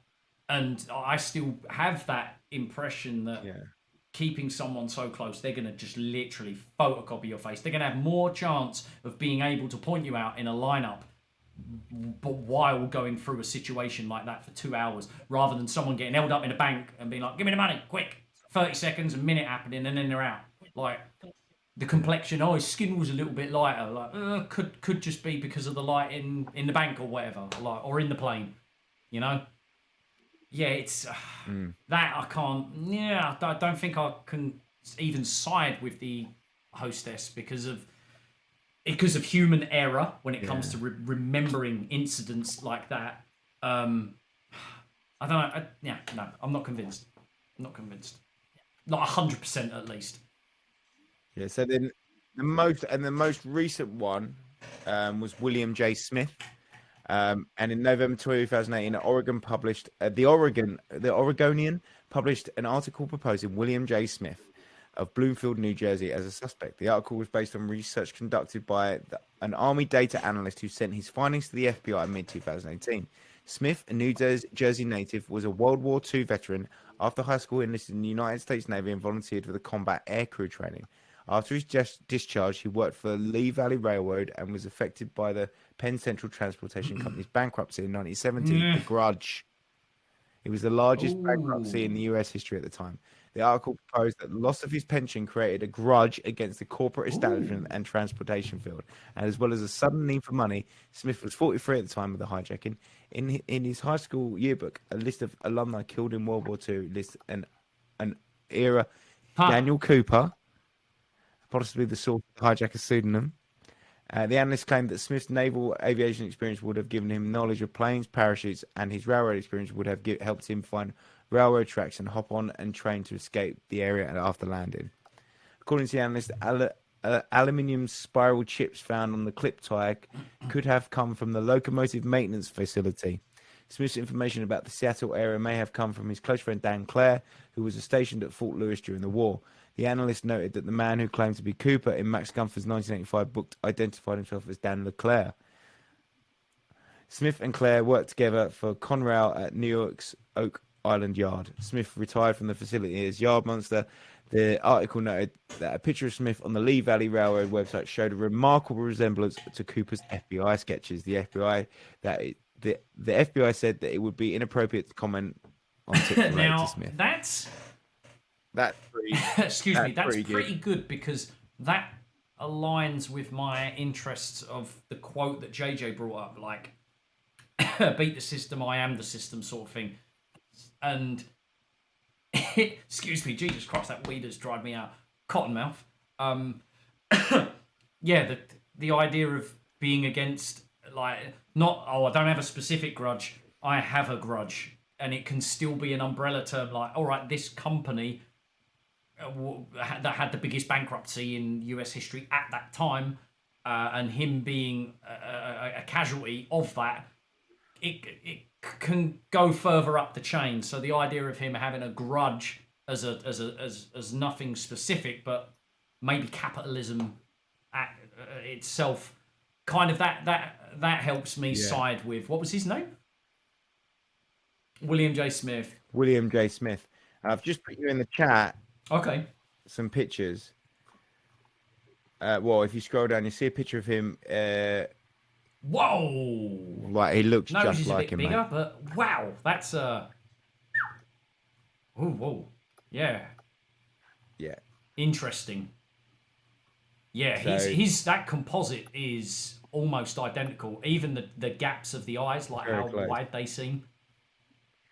And I still have that impression that keeping someone so close, they're going to just literally photocopy your face. They're going to have more chance of being able to point you out in a lineup, but while going through a situation like that for 2 hours, rather than someone getting held up in a bank and being like, give me the money, quick, 30 seconds, a minute happening, and then they're out. Like... The complexion, his skin was a little bit lighter. Like, could just be because of the light in the bank or whatever, like, or in the plane, you know. Yeah, it's that I can't. Yeah, I don't think I can even side with the hostess because of human error when it comes to remembering incidents like that. I don't know. No, I'm not convinced. Not 100% at least. Yeah. So then the most recent one was William J. Smith. And in November 2018, the Oregonian published an article proposing William J. Smith of Bloomfield, New Jersey, as a suspect. The article was based on research conducted by an Army data analyst who sent his findings to the FBI in mid-2018. Smith, a New Jersey native, was a World War II veteran. After high school, enlisted in the United States Navy and volunteered for the combat aircrew training. After his discharge, he worked for the Lee Valley Railroad and was affected by the Penn Central Transportation Company's bankruptcy in 1970. The Grudge. It was the largest bankruptcy in the U.S. history at the time. The article proposed that the loss of his pension created a grudge against the corporate establishment and transportation field, and as well as a sudden need for money. Smith was 43 at the time of the hijacking. In his high school yearbook, a list of alumni killed in World War II lists an era Daniel Cooper, possibly the source of the hijacker's pseudonym. The analyst claimed that Smith's naval aviation experience would have given him knowledge of planes, parachutes, and his railroad experience would have helped him find railroad tracks and hop on and train to escape the area after landing. According to the analyst, aluminium spiral chips found on the clip tie could have come from the locomotive maintenance facility. Smith's information about the Seattle area may have come from his close friend Dan Clare, who was stationed at Fort Lewis during the war. The analyst noted that the man who claimed to be Cooper in Max Gunther's 1985 book identified himself as Dan LeClaire. Smith and Clare worked together for Conrail at New York's Oak Island Yard. Smith retired from the facility as Yard Monster. The article noted that a picture of Smith on the Lee Valley Railroad website showed a remarkable resemblance to Cooper's FBI sketches. The FBI said that it would be inappropriate to comment on tips related Now, to Smith. that's pretty. excuse me, that's pretty pretty good because that aligns with my interests of the quote that JJ brought up, like beat the system, I am the system sort of thing. And excuse me, Jesus Christ, that weed has dried me out. Cottonmouth. Yeah, the idea of being against, like, not, I don't have a specific grudge, I have a grudge. And it can still be an umbrella term, like, all right, this company that had the biggest bankruptcy in US history at that time, and him being a casualty of that, it can go further up the chain. So the idea of him having a grudge as nothing specific, but maybe capitalism itself, kind of that helps me side with, what was his name? William J. Smith. William J. Smith. I've just put you in the chat. Okay. Some pictures. Well, if you scroll down, you see a picture of him. Whoa! Like he looks No, just he's like a bit him. bigger, Mate. but wow, that's Oh, whoa, yeah, Yeah. interesting. Yeah, So- his that composite is almost identical. Even the gaps of the eyes, like Very how close. wide they seem.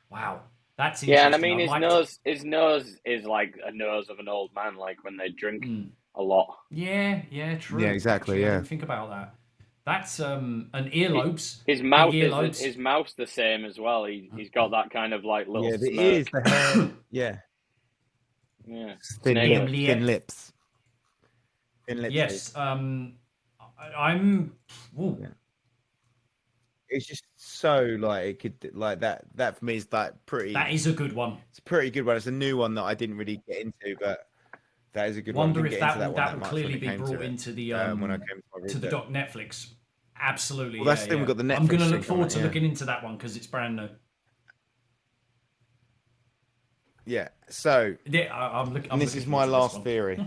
Wow, that's Yeah, and I interesting. mean I'd like to- his nose is like a nose of an old man, like when they drink Mm. a lot. Yeah, true. Yeah, exactly, Actually, I yeah. didn't think about that. That's an earlobes. His mouth Big is earlobes. his mouth's the same as well. He's got that kind of like little Yeah, the smirk. ears, the hair. Yeah. Yeah. Thin, Snake lip, lip. thin lips. Thin lips. Yes. I'm. Ooh. Yeah. It's just so like it could like that. That for me is like pretty. That is a good one. It's a pretty good one. It's a new one that I didn't really get into, but that is a good Wonder one. if Didn't get that into will one that much will when clearly it be came to brought it, into the when I came to my to the research. doc Netflix. Absolutely. Well, that's yeah, the thing, yeah. we've got the I'm going to Netflix look thing forward on to it, looking into that one because it's brand new. Yeah. So Yeah, I'm looking. this is my last theory.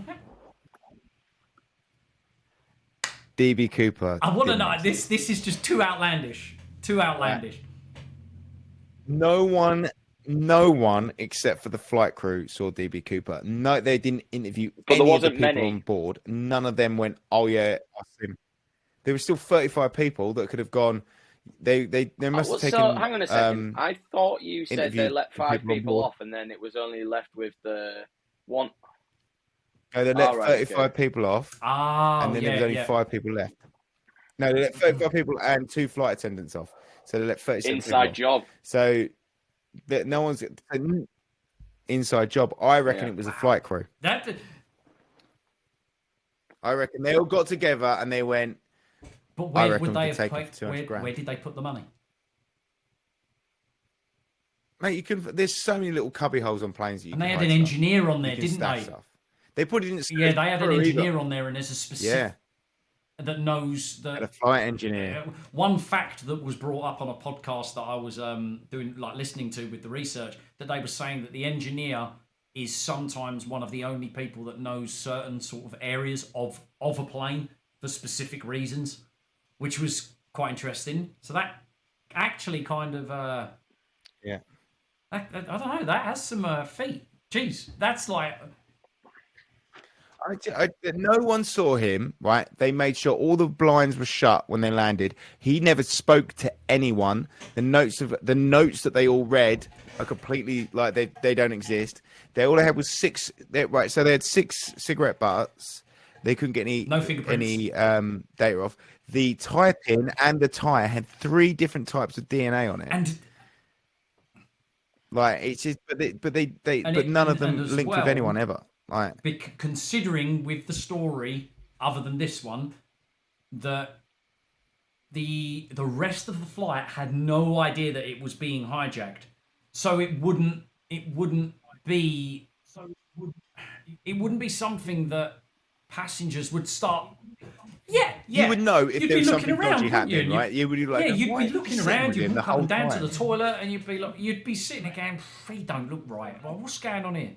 DB Cooper. I want to didn't know. exist. This is just too outlandish. Too outlandish. No one except for the flight crew saw DB Cooper. No, they didn't interview But there any of the wasn't people many. on board. None of them went, "Oh yeah, I see him." There were still 35 people that could have gone. They must have taken. So hang on a second. I thought you said they interviewed let the 5 people on people board. off, and then it was only left with the one. No, they let All right, 35 okay. people off, Ah, and then there yeah, was only yeah. 5 people left. No, they let 35 people and 2 flight attendants off. So they let 37 people Inside off. job. So that no one's inside job. I reckon Yeah. it was a flight crew. That I reckon they all got together and they went, But I where reckon would we they could have take it put? for 200 grand. Where did they put the money? mate, you can. There's so many little cubby holes on planes that you And can they had hide an stuff. engineer on there, You can didn't stash they? stuff. They probably didn't. Yeah, they had an crew either. engineer on there, and there's a specific Yeah, that knows had a that. flight engineer. One fact that was brought up on a podcast that I was listening to with the research, that they were saying that the engineer is sometimes one of the only people that knows certain sort of areas of a plane for specific reasons, which was quite interesting. So that actually kind of Yeah. I don't know, that has some feet. Jeez, that's like No one saw him, right? They made sure all the blinds were shut when they landed. He never spoke to anyone. The notes that they all read are completely like they don't exist. All they had was 6. Right, so they had 6 cigarette butts. They couldn't get No fingerprints. any data off. The tie pin and the tire had 3 different types of DNA on it. and Like it's just, but And none of them as linked well, with anyone ever. Like considering with the story, other than this one, that the rest of the flight had no idea that it was being hijacked, so it wouldn't be something that passengers would start. Yeah, you would know if You'd there be was looking something around, dodgy wouldn't happening, you? right? You would be like, Yeah, you'd "Why be are you looking sitting around, with you'd him the walk up whole and down to the time?" toilet, and you'd be like, you'd be sitting there going, "He don't look right. Well, what's going on here?"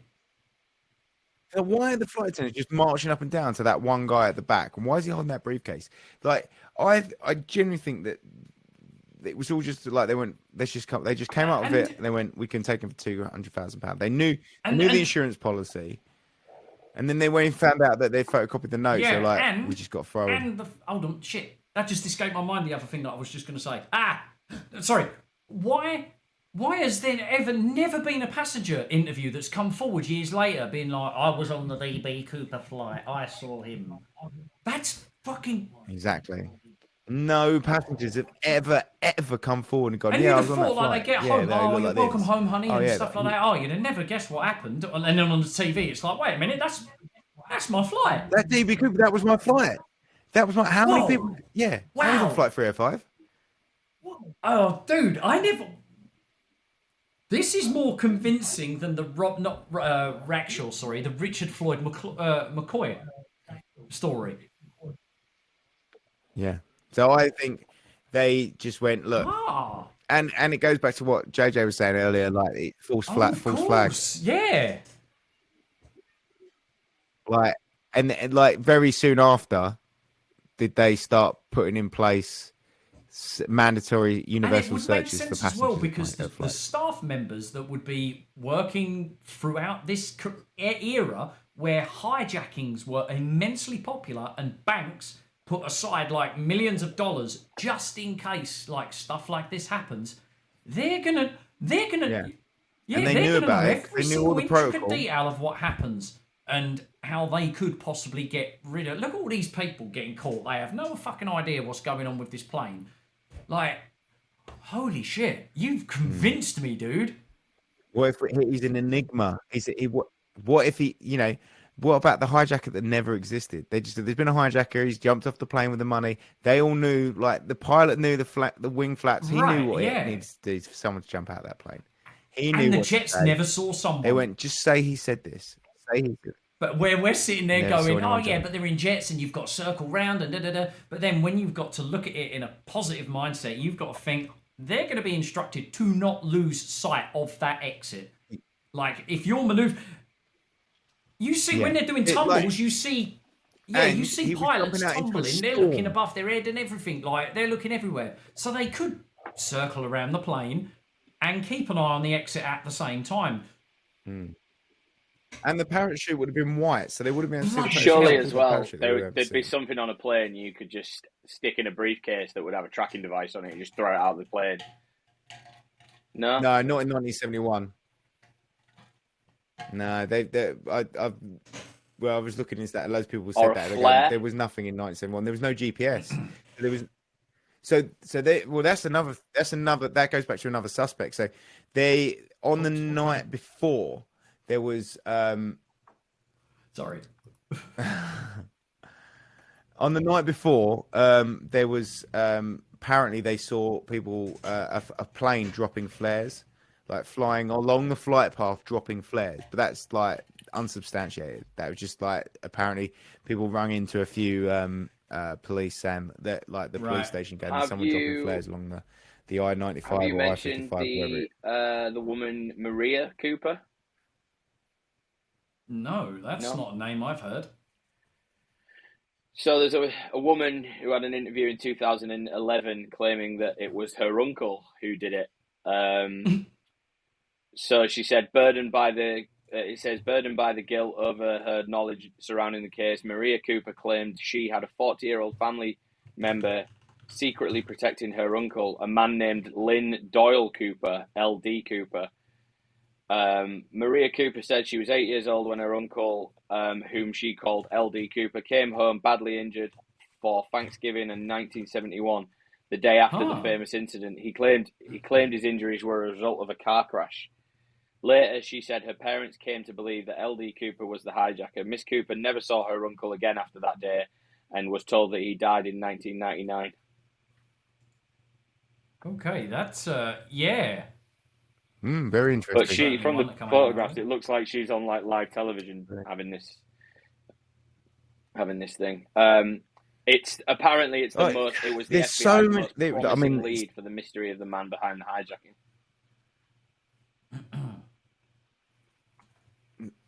So why are the flight attendants just marching up and down to that one guy at the back? And why is he holding that briefcase? Like, I genuinely think that it was all just like they went. Let's just come. They just came out of it. And they went. We can take him for £200,000. They knew And- the and- insurance policy, and then they went and found out that they photocopied the notes. Yeah, They're like, and we just got to throw him. And hold on, shit, that just escaped my mind. The other thing that I was just going to say. Sorry. Why has there never been a passenger interview that's come forward years later, being like, "I was on the DB Cooper flight. I saw him." That's fucking. Exactly. No passengers have ever come forward and gone, And yeah, I you'd was have on that thought, like, flight. they get Yeah, home, they oh, look you're like welcome this." home, honey, Oh, and yeah, stuff like that. Oh, you'd have never guessed what happened. And then on the TV, it's like, wait a minute, that's my flight. That DB Cooper, that was my flight. That was my. How many Whoa. people? Yeah. I was Wow. on flight 305. Oh, dude, I never. This is more convincing than the Rackshaw, sorry, the Richard Floyd McCoy story. Yeah. So I think they just went, look, Ah, and it goes back to what JJ was saying earlier, like false flag, of false flag. course, yeah. Like, and like very soon after, did they start putting in place mandatory And it universal would make searches for sense passengers as well because the flights? staff members that would be working throughout this era where hijackings were immensely popular and banks put aside like millions of dollars just in case like stuff like this happens, they're gonna Yeah. yeah, And they they're knew gonna about know it. every They knew single all the intricate protocol. detail of what happens and how they could possibly get rid of. Look at all these people getting caught. They have no fucking idea what's going on with this plane. Like, holy shit! You've convinced me, dude. What if he's an enigma? What if he, what about the hijacker that never existed? There's been a hijacker. He's jumped off the plane with the money. They all knew, like the pilot knew the wing flaps. He Right, knew what yeah. it needs to do for someone to jump out of that plane. He knew. And the what to Jets say. never saw someone. They went, just say he said this. Say he said. But where we're sitting there Never saw going, oh anyone yeah, jump. but they're in jets and you've got to circle round and da-da-da. But then when you've got to look at it in a positive mindset, you've got to think they're going to be instructed to not lose sight of that exit. Like if you're maneuver, you see when Yeah. they're doing It, tumbles, like- you see, And you see he was pilots jumping out into a tumbling. They're looking storm. above their head and everything. Like they're looking everywhere, so they could circle around the plane and keep an eye on the exit at the same time. And the parachute would have been white, so they would have been able to see the parachute. Surely Yeah, as the well, parachute, they would have there'd be seen. something on a plane you could just stick in a briefcase that would have a tracking device on it and just throw it out of the plane. No? No, not in 1971. No, well, I was looking at that. Loads of people Or said a that. They're flare? going, there was nothing in 1971. There was no GPS. There was. So they, well, that's another that goes back to another suspect. So they on the night before there was Sorry. on the night before there was apparently they saw people a plane dropping flares, like flying along the flight path dropping flares, but that's like unsubstantiated. That was just like apparently people rung into a few police saying that like the Right. police station going, Have someone dropping you- flares along the I-95 Have you or mentioned I-55. the woman Maria Cooper? No, that's No. not a name I've heard. So there's a woman who had an interview in 2011 claiming that it was her uncle who did it. So she said, burdened by the guilt over her knowledge surrounding the case, Maria Cooper claimed she had a 40-year-old family member secretly protecting her uncle, a man named Lynn Doyle Cooper, LD Cooper. Maria Cooper said she was 8 years old when her uncle, whom she called LD Cooper, came home badly injured for Thanksgiving in 1971, the day after the famous incident. He claimed his injuries were a result of a car crash. Later, she said her parents came to believe that LD Cooper was the hijacker. Miss Cooper never saw her uncle again after that day and was told that he died in 1999. Okay, that's yeah. Very interesting. But she, from the One that come out photographs, of it. it looks like she's on like live television Right. having this thing. It's apparently it's the Oh, most. It was the there's FBI's so many- most I promising mean, lead for the mystery of the man behind the hijacking.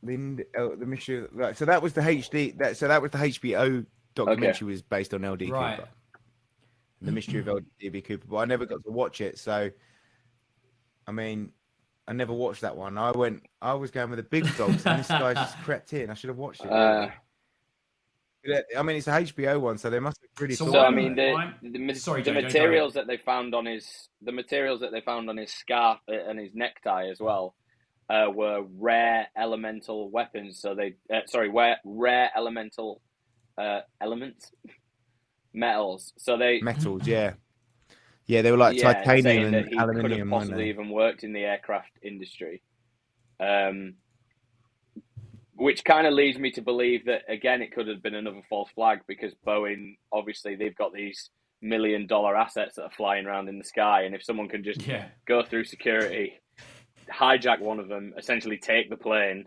The mystery. Right, so that was the HD. That was the HBO documentary was based on LD Right. Cooper, the mystery of LD Cooper. But I never got to watch it. So, I mean, I never watched that one. I was going with the big dogs, and this guy just crept in. I should have watched it. Really. I mean, it's a HBO one, so they must have really. So So thought I I'm- mean, Sorry, the Jojo, go materials that they found on his scarf and his necktie as well were rare elemental weapons. So they rare elemental elements, metals. So they metals, yeah, they were like saying titanium that and he could have aluminium. weren't possibly they? even worked in the aircraft industry. Which kind of leads me to believe that, again, it could have been another false flag because Boeing, obviously, they've got these $1 million assets that are flying around in the sky. And if someone can just Yeah. go through security, hijack one of them, essentially take the plane,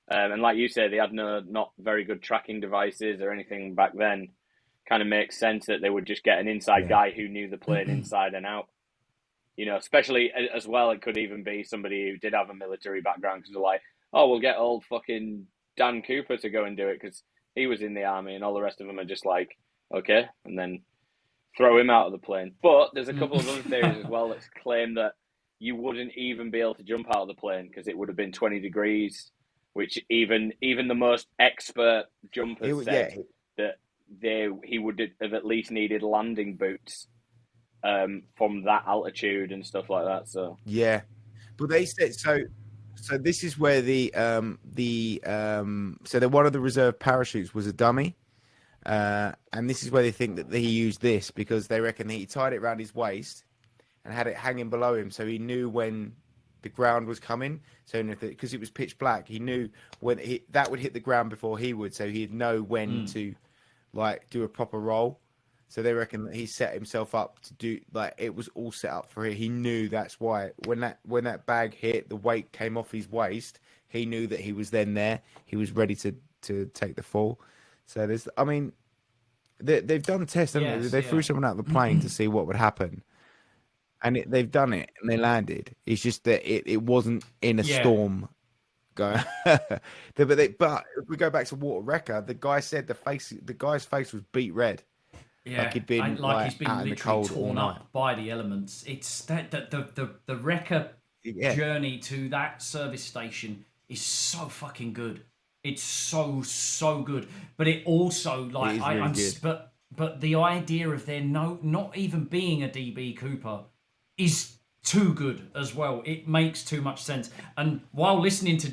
and like you say, they had not very good tracking devices or anything back then, kind of makes sense that they would just get an inside guy who knew the plane inside and out. You know, especially as well, it could even be somebody who did have a military background because they're like, oh, we'll get old fucking Dan Cooper to go and do it because he was in the army, and all the rest of them are just like, okay, and then throw him out of the plane. But there's a couple of other theories as well that claim that you wouldn't even be able to jump out of the plane because it would have been 20 degrees, which even the most expert jumpers said that he would have at least needed landing boots from that altitude and stuff like that. So yeah, but they said so. So this is where so that one of the reserve parachutes was a dummy, and this is where they think that he used this because they reckon that he tied it around his waist and had it hanging below him, so he knew when the ground was coming. So because it was pitch black, he knew when that would hit the ground before he would, so he'd know when to like do a proper roll. So they reckon that he set himself up to do like it was all set up for him. He knew that's why when that bag hit, the weight came off his waist. He knew that he was then there. He was ready to take the fall. So they've done tests. Haven't they? They threw someone out of the plane to see what would happen, and they've done it and they landed. It's just that it wasn't in a storm. Going, but if we go back to Walter Wrecker, the guy said the guy's face was beat red. Yeah, Like he'd been, and like, he's been out in the literally cold all torn night. up by the elements. It's that the Wrecker journey to that service station is so fucking good. It's so good. But it also like It is really I'm good. but the idea of there not even being a DB Cooper is too good as well. It makes too much sense. And while listening to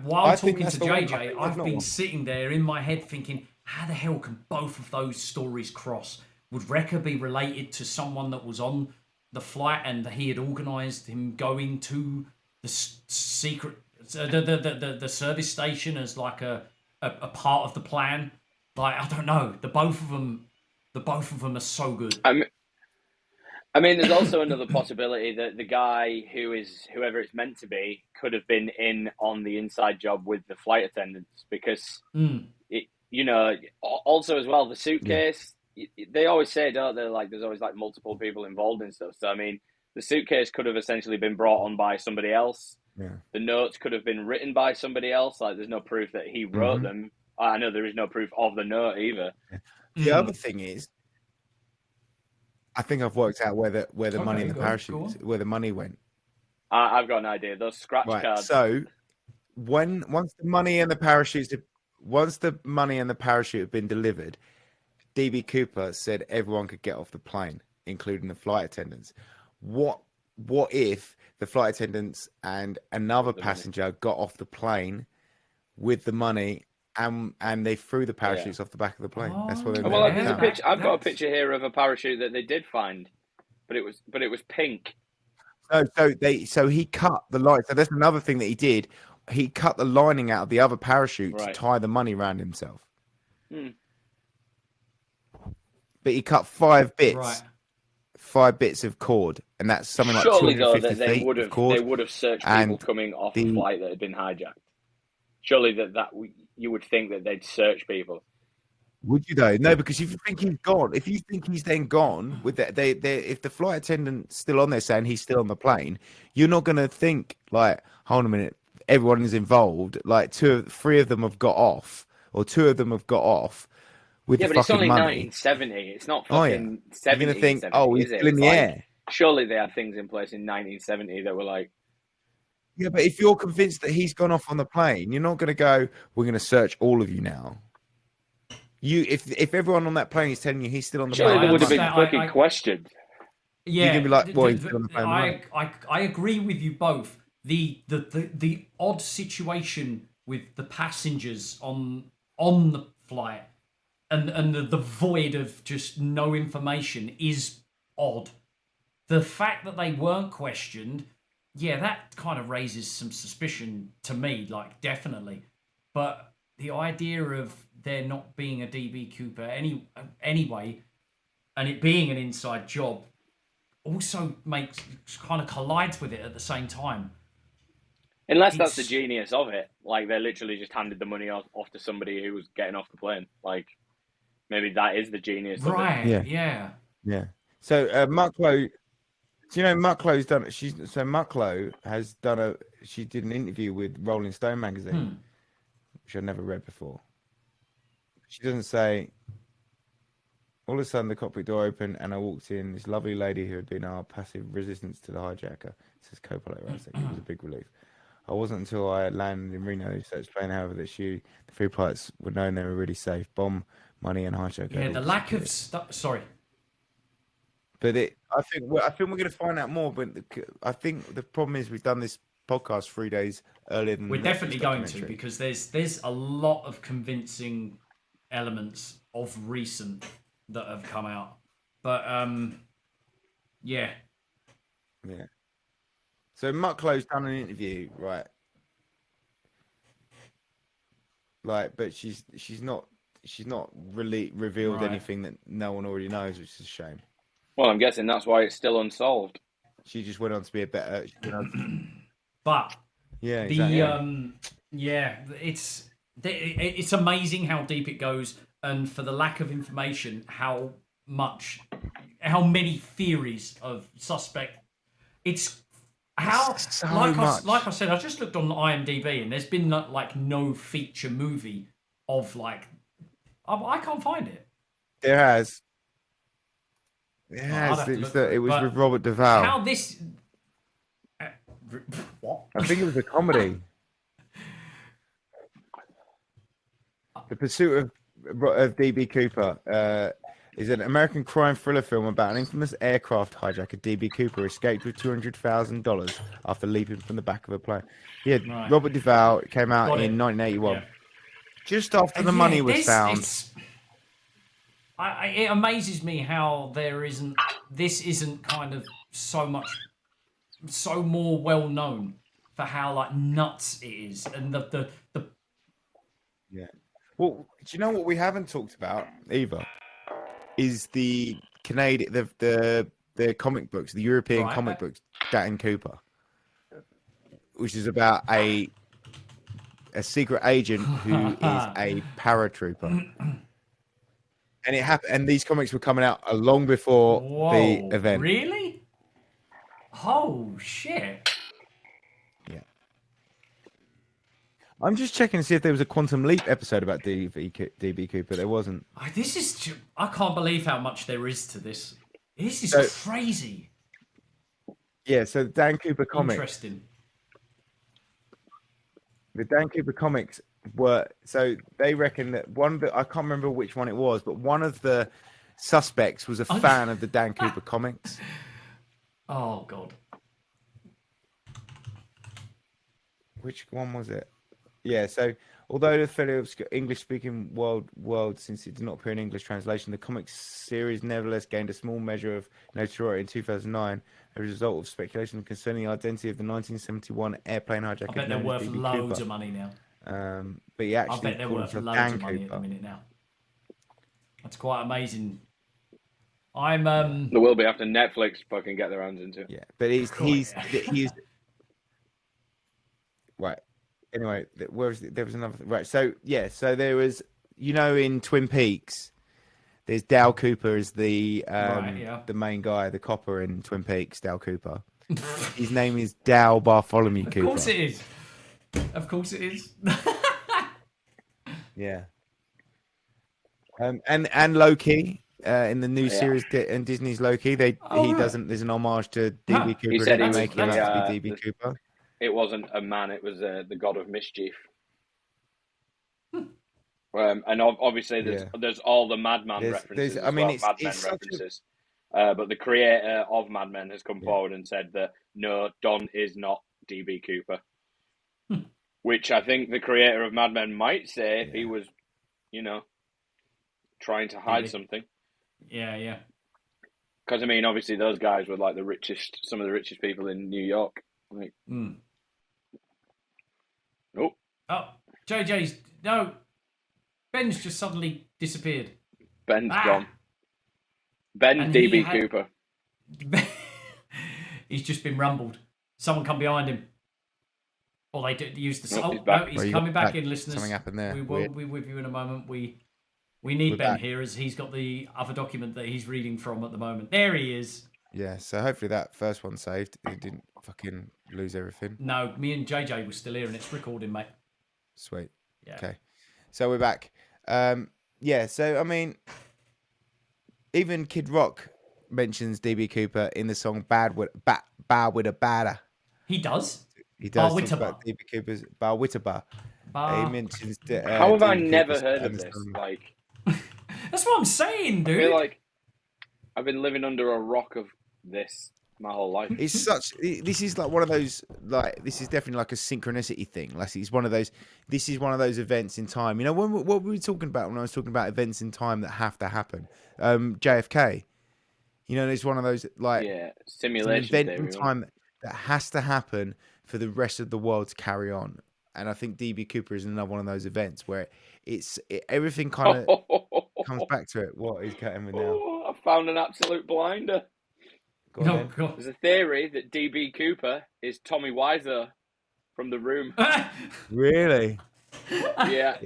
while I think talking that's to the one. I JJ, think I've that's not been one. sitting there in my head thinking, how the hell can both of those stories cross? Would Wrecker be related to someone that was on the flight and he had organised him going to the secret, the service station as like a part of the plan? Like, I don't know. The both of them are so good. I mean, there's also another possibility that the guy who is whoever it's meant to be could have been in on the inside job with the flight attendants because also as well the suitcase. They always say, don't they? Like, there's always like multiple people involved in stuff. So I mean, the suitcase could have essentially been brought on by somebody else. Yeah. The notes could have been written by somebody else. Like, there's no proof that he wrote them. I know there is no proof of the note either. The other thing is, I think I've worked out where the money in the go parachute, where the money went. I've got an idea. Those scratch Right. cards. So once the money and the parachute have been delivered, DB Cooper said everyone could get off the plane, including the flight attendants. What if the flight attendants and another passenger got off the plane with the money and they threw the parachutes off the back of the plane? That's what they Well, Yeah, there's a picture. I've got a picture here of a parachute that they did find, but it was pink. So he cut the line. So that's another thing that he did. He cut the lining out of the other parachute to tie the money around himself. But he cut 5 bits. Right. 5 bits of cord, and that's something like Surely, though, 250 that they feet would of have cord. searched people and coming off the flight that had been hijacked. Surely you would think that they'd search people. Would you though? No, because if you think he's gone, if you think he's then gone with that, if the flight attendant's still on there saying he's still on the plane, you're not going to think like, hold on a minute, everyone is involved. Like 3 of them have got off, or 2 of them have got off with the But it's fucking only money. 1970. It's not Oh, yeah. fucking You're 70. going to think, 70, oh, he's is it? still in It's the like, air. surely they had things in place in 1970 that were like, Yeah, but if you're convinced that he's gone off on the plane, you're not going to go, we're going to search all of you now. If everyone on that plane is telling you he's still on the surely plane, there would have been understand. fucking questioned. Yeah, You're gonna be like, boy, he's still on the plane with I agree with you both. The odd situation with the passengers on the flight and the void of just no information is odd. The fact that they weren't questioned, yeah, that kind of raises some suspicion to me, like, definitely. But the idea of there not being a DB Cooper anyway, and it being an inside job, also kind of collides with it at the same time. Unless that's the genius of it. Like, they literally just handed the money off to somebody who was getting off the plane. Like, maybe that is the genius of it. Right, yeah. Yeah. So Mucklow, do you know Mucklow's done? Mucklow has done she did an interview with Rolling Stone magazine, which I'd never read before. She doesn't say. All of a sudden, the cockpit door opened, and I walked in. This lovely lady who had been our passive resistance to the hijacker. Says co-pilot Razek. It was a big relief. I wasn't until I landed in Reno, so explained, however, that the 3 pilots were known they were really safe. Bomb, money, and hijacker. Yeah, the lack of stuff. Sorry. But I think we're going to find out more. But I think the problem is we've done this podcast 3 days earlier than We're the definitely going to, documentary. because there's a lot of convincing elements of recent that have come out. But yeah. Yeah. So Mucklow's done an interview, right? Like, but she's not really revealed Right. anything that no one already knows, which is a shame. Well, I'm guessing that's why it's still unsolved. She just went on to be a better. But Yeah, the exactly. it's amazing how deep it goes, and for the lack of information, how many theories of suspect. It's how So like much. I said, I just looked on IMDb, and there's been like no feature movie of like I can't find it. There has. It I'd has. have to It look was, for it, it was but with Robert Duvall. How this? What? I think it was a comedy. The Pursuit of DB Cooper. is an American crime thriller film about an infamous aircraft hijacker, DB Cooper, escaped with $200,000 after leaping from the back of a plane. Yeah, Right. Robert Duvall. It came out Got it. in 1981. Yeah. Just after the Yeah, money was this- found. it's- it amazes me how this isn't kind of so more well known for how like nuts it is, and the Yeah. Well, do you know what we haven't talked about either? Is the Canadian, the comic books, the European Right. comic books, Dan Cooper, which is about a secret agent who is a paratrooper. And it happened, and these comics were coming out long before whoa, the event. really? Oh shit! I'm just checking to see if there was a Quantum Leap episode about DB Cooper. There wasn't. I can't believe how much there is to this. This is So- crazy. Yeah, so the Dan Cooper comics. Interesting. The Dan Cooper comics were, so they reckon that I can't remember which one it was, but one of the suspects was a fan of the Dan Cooper comics. Oh god. Which one was it? Yeah, so although the fairly obscure English-speaking world, since it did not appear in English translation, the comics series nevertheless gained a small measure of notoriety in 2009 as a result of speculation concerning the identity of the 1971 airplane hijacker. I bet they're known as worth DB loads Cooper. of money now. But he I actually bet they're called worth himself loads Dan of money at Cooper. the minute now. That's quite amazing. I'm There will be after Netflix fucking get their hands into it. Yeah, but he's Cool. right. Anyway, there was another right. So yeah, so there was, in Twin Peaks, there's Dal Cooper as the Right, yeah. the main guy, the copper in Twin Peaks, Dal Cooper. His name is Dal Bartholomew Cooper. Of course it is. Of course it is. Yeah. And Loki in the new Yeah. series and Disney's Loki, Oh, right. There's an homage to Huh. DB Cooper. He said They he was make him the, out to be DB the- Cooper. It wasn't a man; it was the god of mischief. And obviously, there's all the Madman There's- references. there's- As well, it's Mad Men such a- references. But the creator of Mad Men has come forward and said that no, Don is not DB Cooper. Which I think the creator of Mad Men might say if he was, trying to hide Maybe. something. Yeah. Because I mean, obviously, those guys were like some of the richest people in New York. Like, Mm. oh, Oh, no. Ben's just suddenly disappeared. Ben's Ah. gone. Ben And DB he had- Cooper. He's just been rumbled. Someone come behind him. Or they use the. Nope, he's back. No, he's Well, you coming got back back. in, listeners. Something happened there. We will Weird. be with you in a moment. We need We're Ben back. here as he's got the other document that he's reading from at the moment. There he is. Yeah, so hopefully that first one saved. He didn't fucking lose everything. No, me and JJ were still here and it's recording, mate. Sweet. Yeah. Okay. So we're back. Yeah, so I mean, even Kid Rock mentions DB Cooper in the song Bad with a Badder. He does. He does Bar talk about DB Cooper's Bar Witterbar. Bar- He mentions How have I DB never Cooper's heard of in the this? song. Like, That's what I'm saying, I dude. feel like I've been living under a rock of this my whole life. It's such. This is like one of those. Like this is definitely like a synchronicity thing. Like it's one of those. This is one of those events in time. What were we talking about when I was talking about events in time that have to happen? JFK. There's one of those like Yeah, an simulation event theory. in time that has to happen for the rest of the world to carry on. And I think DB Cooper is another one of those events where everything kind of comes back to it. What is cutting with now? Oh, I found an absolute blinder. Go on, No, then. God. There's a theory that DB Cooper is Tommy Wiseau from The Room. Really? Yeah.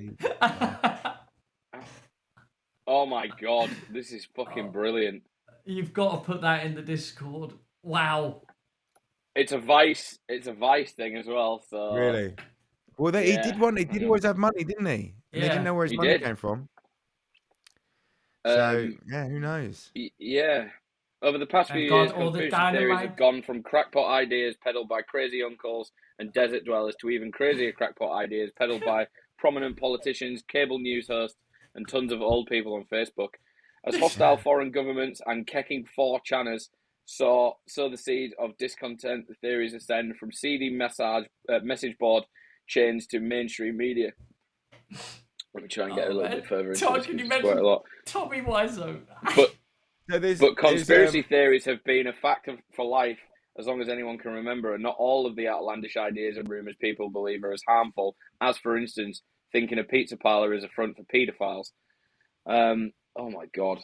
Oh my god, this is fucking brilliant. You've got to put that in the Discord. Wow. It's a Vice thing as well. So Really? Well, Yeah. He did always have money, didn't he? And they Yeah, didn't know where his he money did. came from. So Um, yeah, who knows? Yeah. Over the past few Thank years, God all the conspiracy theories dynamite. have gone from crackpot ideas peddled by crazy uncles and desert dwellers to even crazier crackpot ideas peddled by prominent politicians, cable news hosts, and tons of old people on Facebook. as hostile foreign governments and kecking 4chaners sow the seed of discontent, the theories ascend from seedy message board chains to mainstream media. Let me try and get a little bit further into Todd, this. can you It's quite a lot. Tommy Wiseau. But conspiracy theories have been a fact for life as long as anyone can remember, and not all of the outlandish ideas and rumours people believe are as harmful as, for instance, thinking a pizza parlour is a front for paedophiles. Oh my God.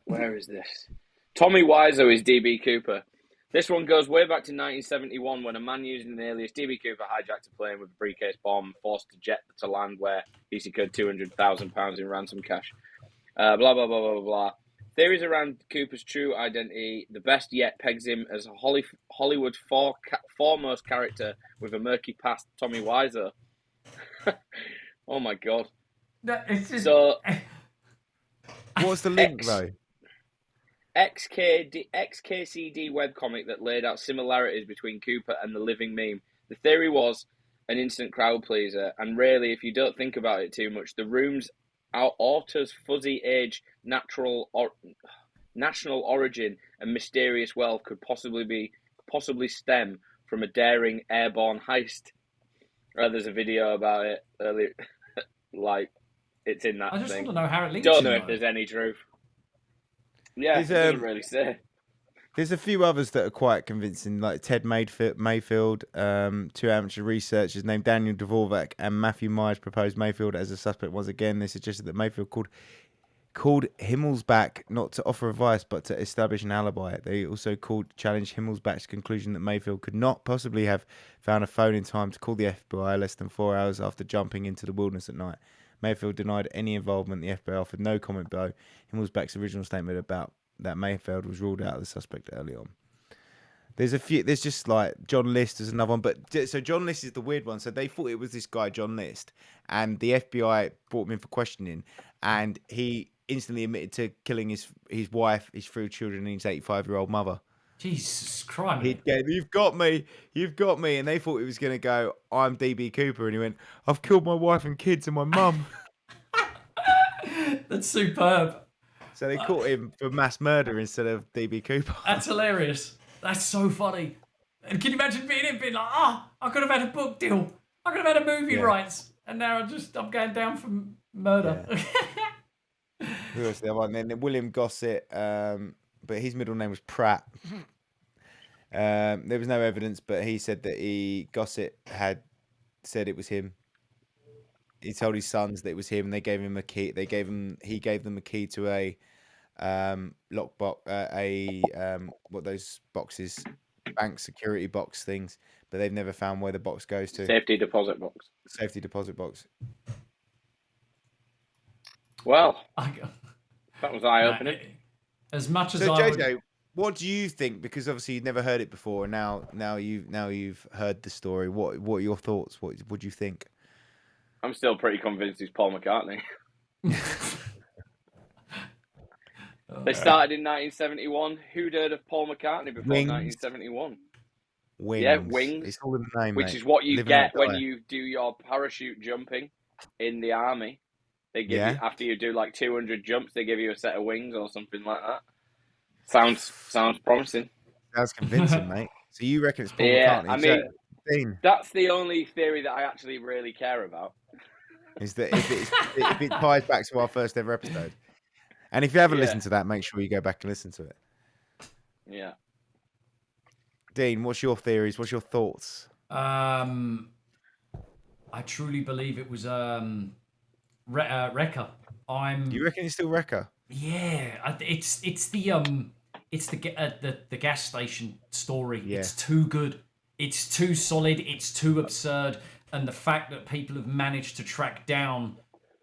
Where is this? Tommy Wiseau is DB Cooper. This one goes way back to 1971 when a man using the alias DB Cooper hijacked a plane with a briefcase bomb, forced to jet to land where he secured £200,000 in ransom cash. Blah, blah, blah, blah, blah, blah. Theories around Cooper's true identity, the best yet pegs him as a Hollywood foremost character with a murky past, Tommy Wiseau. Oh my God. No, it's just... So, What's the link, though? XKCD webcomic that laid out similarities between Cooper and the living meme. The theory was an instant crowd pleaser, and really, if you don't think about it too much, the room's author's fuzzy age, national origin, and mysterious wealth could possibly stem from a daring airborne heist. There's a video about it earlier, like it's in that I just thing. want to know how it links. Don't know if there's any truth. Yeah, it doesn't really say. There's a few others that are quite convincing, like Ted Mayfield, two amateur researchers named Daniel Dvorak and Matthew Myers proposed Mayfield as a suspect once again. They suggested that Mayfield called Himmelsbach not to offer advice but to establish an alibi. They also challenged Himmelsbach's conclusion that Mayfield could not possibly have found a phone in time to call the FBI less than 4 hours after jumping into the wilderness at night. Mayfield denied any involvement. The FBI offered no comment below Himmelsbach's original statement about that Mayfield was ruled out as a suspect early on. There's a few. There's just like John List is another one, but so John List is the weird one. So they thought it was this guy John List, and the FBI brought him in for questioning, and he instantly admitted to killing his wife, his 3 children, and his 85-year-old mother. Jesus Christ! He'd go, "You've got me, and they thought he was going to go, "I'm DB Cooper," and he went, "I've killed my wife and kids and my mum." That's superb. So they caught him for mass murder instead of DB Cooper. That's hilarious. That's so funny. And can you imagine being like, I could have had a book deal. I could have had a movie rights. And now I'm going down for murder. Yeah. Who was the other one? Then William Gossett, but his middle name was Pratt. There was no evidence, but he said that Gossett had said it was him. He told his sons that it was him, and they gave him a key. He gave them a key to a lockbox, what those boxes, bank security box things, but they've never found where the box goes to. Safety deposit box. Safety deposit box. Well, that was eye-opening. As much as so, I JJ, what do you think? Because obviously you've never heard it before, and now you've heard the story. What are your thoughts? What do you think? I'm still pretty convinced he's Paul McCartney. They started in 1971. Who'd heard of Paul McCartney before Wings. 1971? Wings. Yeah, Wings. It's all in the name, Which mate. is what you Live and get let when die. you do your parachute jumping in the army. They give you, after you do like 200 jumps, they give you a set of wings or something like that. Sounds promising. Sounds convincing, mate. So you reckon it's Paul Yeah, McCartney? I mean, Dean, that's the only theory that I actually really care about. is that if it ties back to our first ever episode, and if you haven't listened to that, make sure you go back and listen to it. Yeah. Dean, what's your theories? What's your thoughts? I truly believe it was Wrecker. You reckon it's still Wrecker? Yeah, it's the gas station story. Yeah. It's too good. It's too solid. It's too absurd. And the fact that people have managed to track down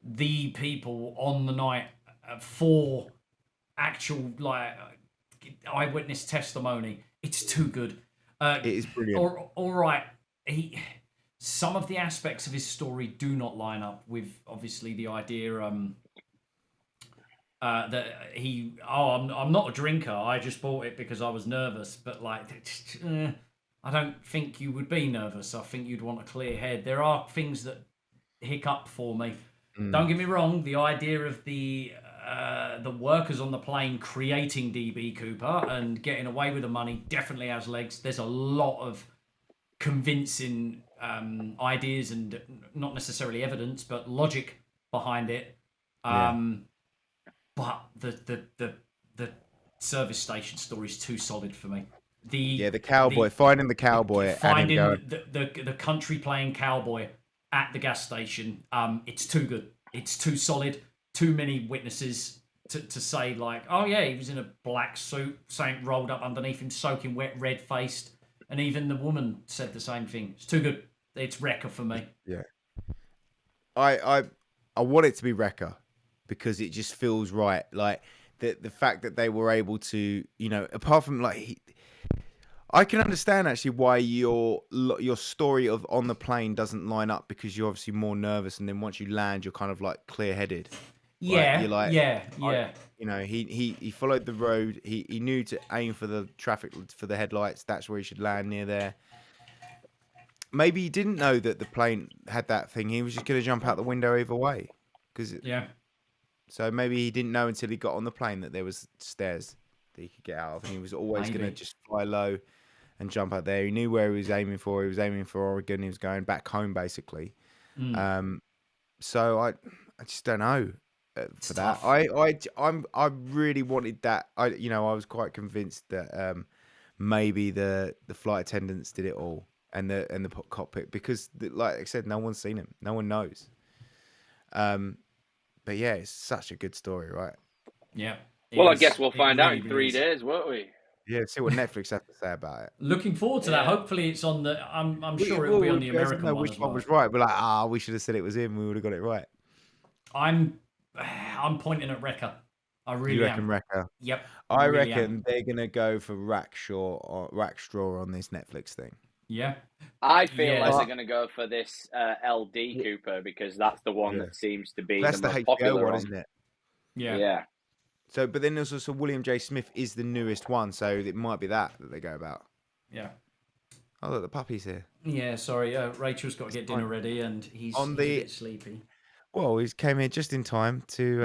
the people on the night for actual eyewitness testimony, it's too good. It is brilliant. All right, some of the aspects of his story do not line up with obviously the idea that I'm not a drinker. I just bought it because I was nervous. But I don't think you would be nervous. I think you'd want a clear head. There are things that hiccup for me. Don't get me wrong. The idea of the the workers on the plane creating DB Cooper and getting away with the money definitely has legs. There's a lot of convincing ideas and not necessarily evidence, but logic behind it. But the service station story is too solid for me. The cowboy, finding the cowboy, finding and the country playing cowboy at the gas station. It's too good. It's too solid. Too many witnesses to say like, oh yeah, he was in a black suit, something rolled up underneath him, soaking wet, red faced, and even the woman said the same thing. It's too good. It's Wrecker for me. Yeah. I want it to be Wrecker because it just feels right. Like the fact that they were able to, you know, apart from like I can understand actually why your story of on the plane doesn't line up because you're obviously more nervous, and then once you land, you're kind of like clear-headed. Yeah, you're like, yeah. You know, he followed the road. He knew to aim for the traffic for the headlights. That's where he should land near there. Maybe he didn't know that the plane had that thing. He was just going to jump out the window either way. So maybe he didn't know until he got on the plane that there was stairs that he could get out of, and he was always going to just fly low and jump out there. He knew where he was aiming for. He was aiming for Oregon. He was going back home, basically. So I just don't know for that. I really wanted that. I was quite convinced that maybe the flight attendants did it all and the cockpit because, like I said, no one's seen him. No one knows. But yeah, it's such a good story, right? Yeah. Well, I guess we'll find out in 3 days, won't we? Yeah, see what Netflix has to say about it. Looking forward to that. Hopefully, it's on the. I'm sure it'll be on the American one. Which as well. one was right? We're like, we should have said it was him. We would have got it right. I'm pointing at Wrecker. I really You reckon am. Wrecker? Yep. I really reckon am. they're gonna go for Rackstraw on this Netflix thing. Yeah. I feel Yeah. like they're going to go for this LD Cooper because that's the one that seems to be That's the the most HBO popular one, one. isn't it? Yeah. Yeah. So, but then there's also William J. Smith is the newest one, so it might be that they go about. Yeah. Oh, look, the puppy's here. Yeah. Sorry, Rachel's got to get dinner ready, and he's a bit sleepy. Well, he came here just in time to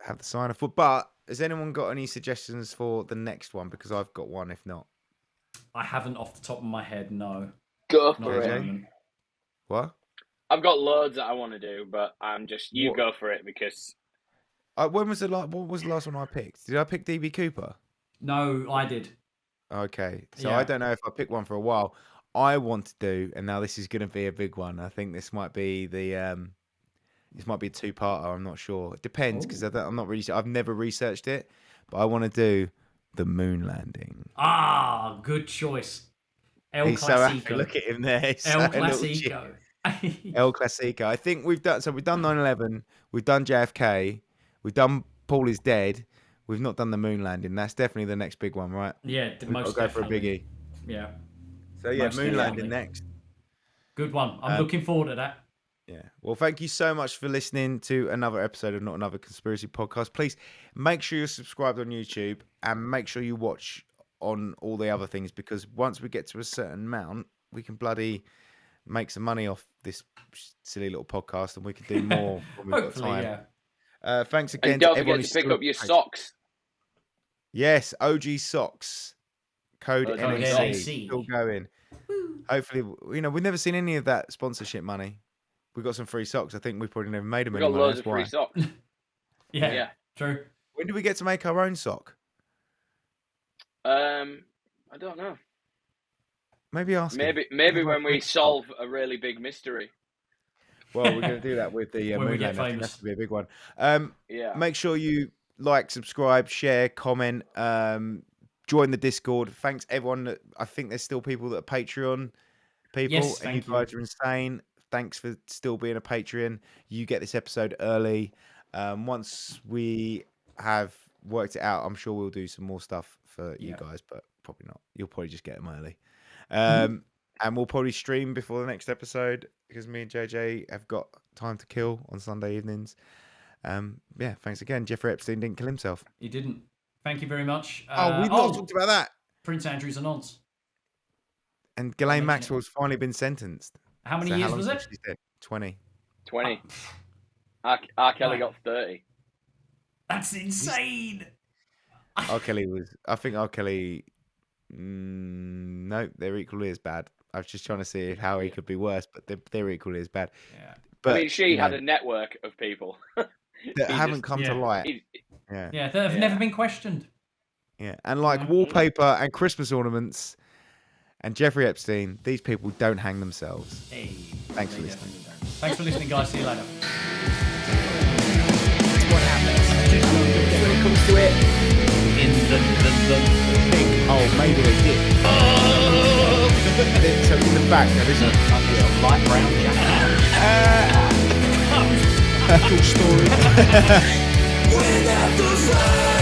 have the sign off. But has anyone got any suggestions for the next one? Because I've got one. If not, I haven't off the top of my head. No. Go Not for at the it. moment. what? I've got loads that I want to do, but you What? go for it because When was what was the last one I picked? Did I pick DB Cooper? No, I did. Okay, so Yeah. I don't know if I picked one for a while. I want to do, and now this is going to be a big one. I think this might be this might be a two-parter. I'm not sure. It depends because I'm not really. I've never researched it, but I want to do the moon landing. Ah, good choice. El He's so happy. Clasico. Look at him there. He's El so little chip. Clasico. El Clasico. I think we've done 9/11. We've done JFK. We've done Paul is dead. We've not done the moon landing. That's definitely the next big one, right? Yeah, We've most got to go for a definitely. biggie. Yeah, So yeah, Most moon definitely. landing next. good one. I'm looking forward to that. Yeah. Well, thank you so much for listening to another episode of Not Another Conspiracy Podcast. Please make sure you're subscribed on YouTube and make sure you watch on all the other things because once we get to a certain amount, we can bloody make some money off this silly little podcast and we can do more when we've got Hopefully, time. yeah. Thanks again and to don't everyone forget who's to pick still up your patient. socks. Yes, OG Socks. Code Code NAC. NAC. Still going. Hopefully, we've never seen any of that sponsorship money. We got some free socks. I think we probably never made them We got anymore. loads That's of free why. socks. Yeah, Yeah. true. When do we get to make our own sock? I don't know. Maybe ask him. Maybe when we solve a really big mystery. Well, we're going to do that with the When we moon get landing. I think famous. that's going to be a big one. Yeah. Make sure you like, subscribe, share, comment, join the Discord. Thanks everyone. I think there's still people that are Patreon people, Yes, and you thank you. guys are insane. Thanks for still being a Patreon. You get this episode early. Once we have worked it out, I'm sure we'll do some more stuff for you Yeah. guys, but probably not. You'll probably just get them early. Mm-hmm. And we'll probably stream before the next episode because me and JJ have got time to kill on Sunday evenings. Yeah, thanks again. Jeffrey Epstein didn't kill himself. You didn't. Thank you very much. We've not talked about that. Prince Andrew's a nonce. And mention Ghislaine it. Maxwell's finally been sentenced. How many So years long was since it? she's dead? 20. 20. R. Kelly Right. got 30. That's insane. R. Kelly was. I think R. Kelly. No, they're equally as bad. I was just trying to see how he could be worse, but they're equally as bad. Yeah. But I mean, she had a network of people that he haven't just- come to yeah. light. he- Yeah, Yeah, that have never been questioned. yeah, and like wallpaper and Christmas ornaments and Jeffrey Epstein, these people don't hang themselves. Hey, Thanks for they listening. definitely don't. Thanks for listening, guys. See you later. That's what happens. When it comes to it, In the Think, oh, maybe they did. So in the back, there is a light brown jacket. cool story. Without the fire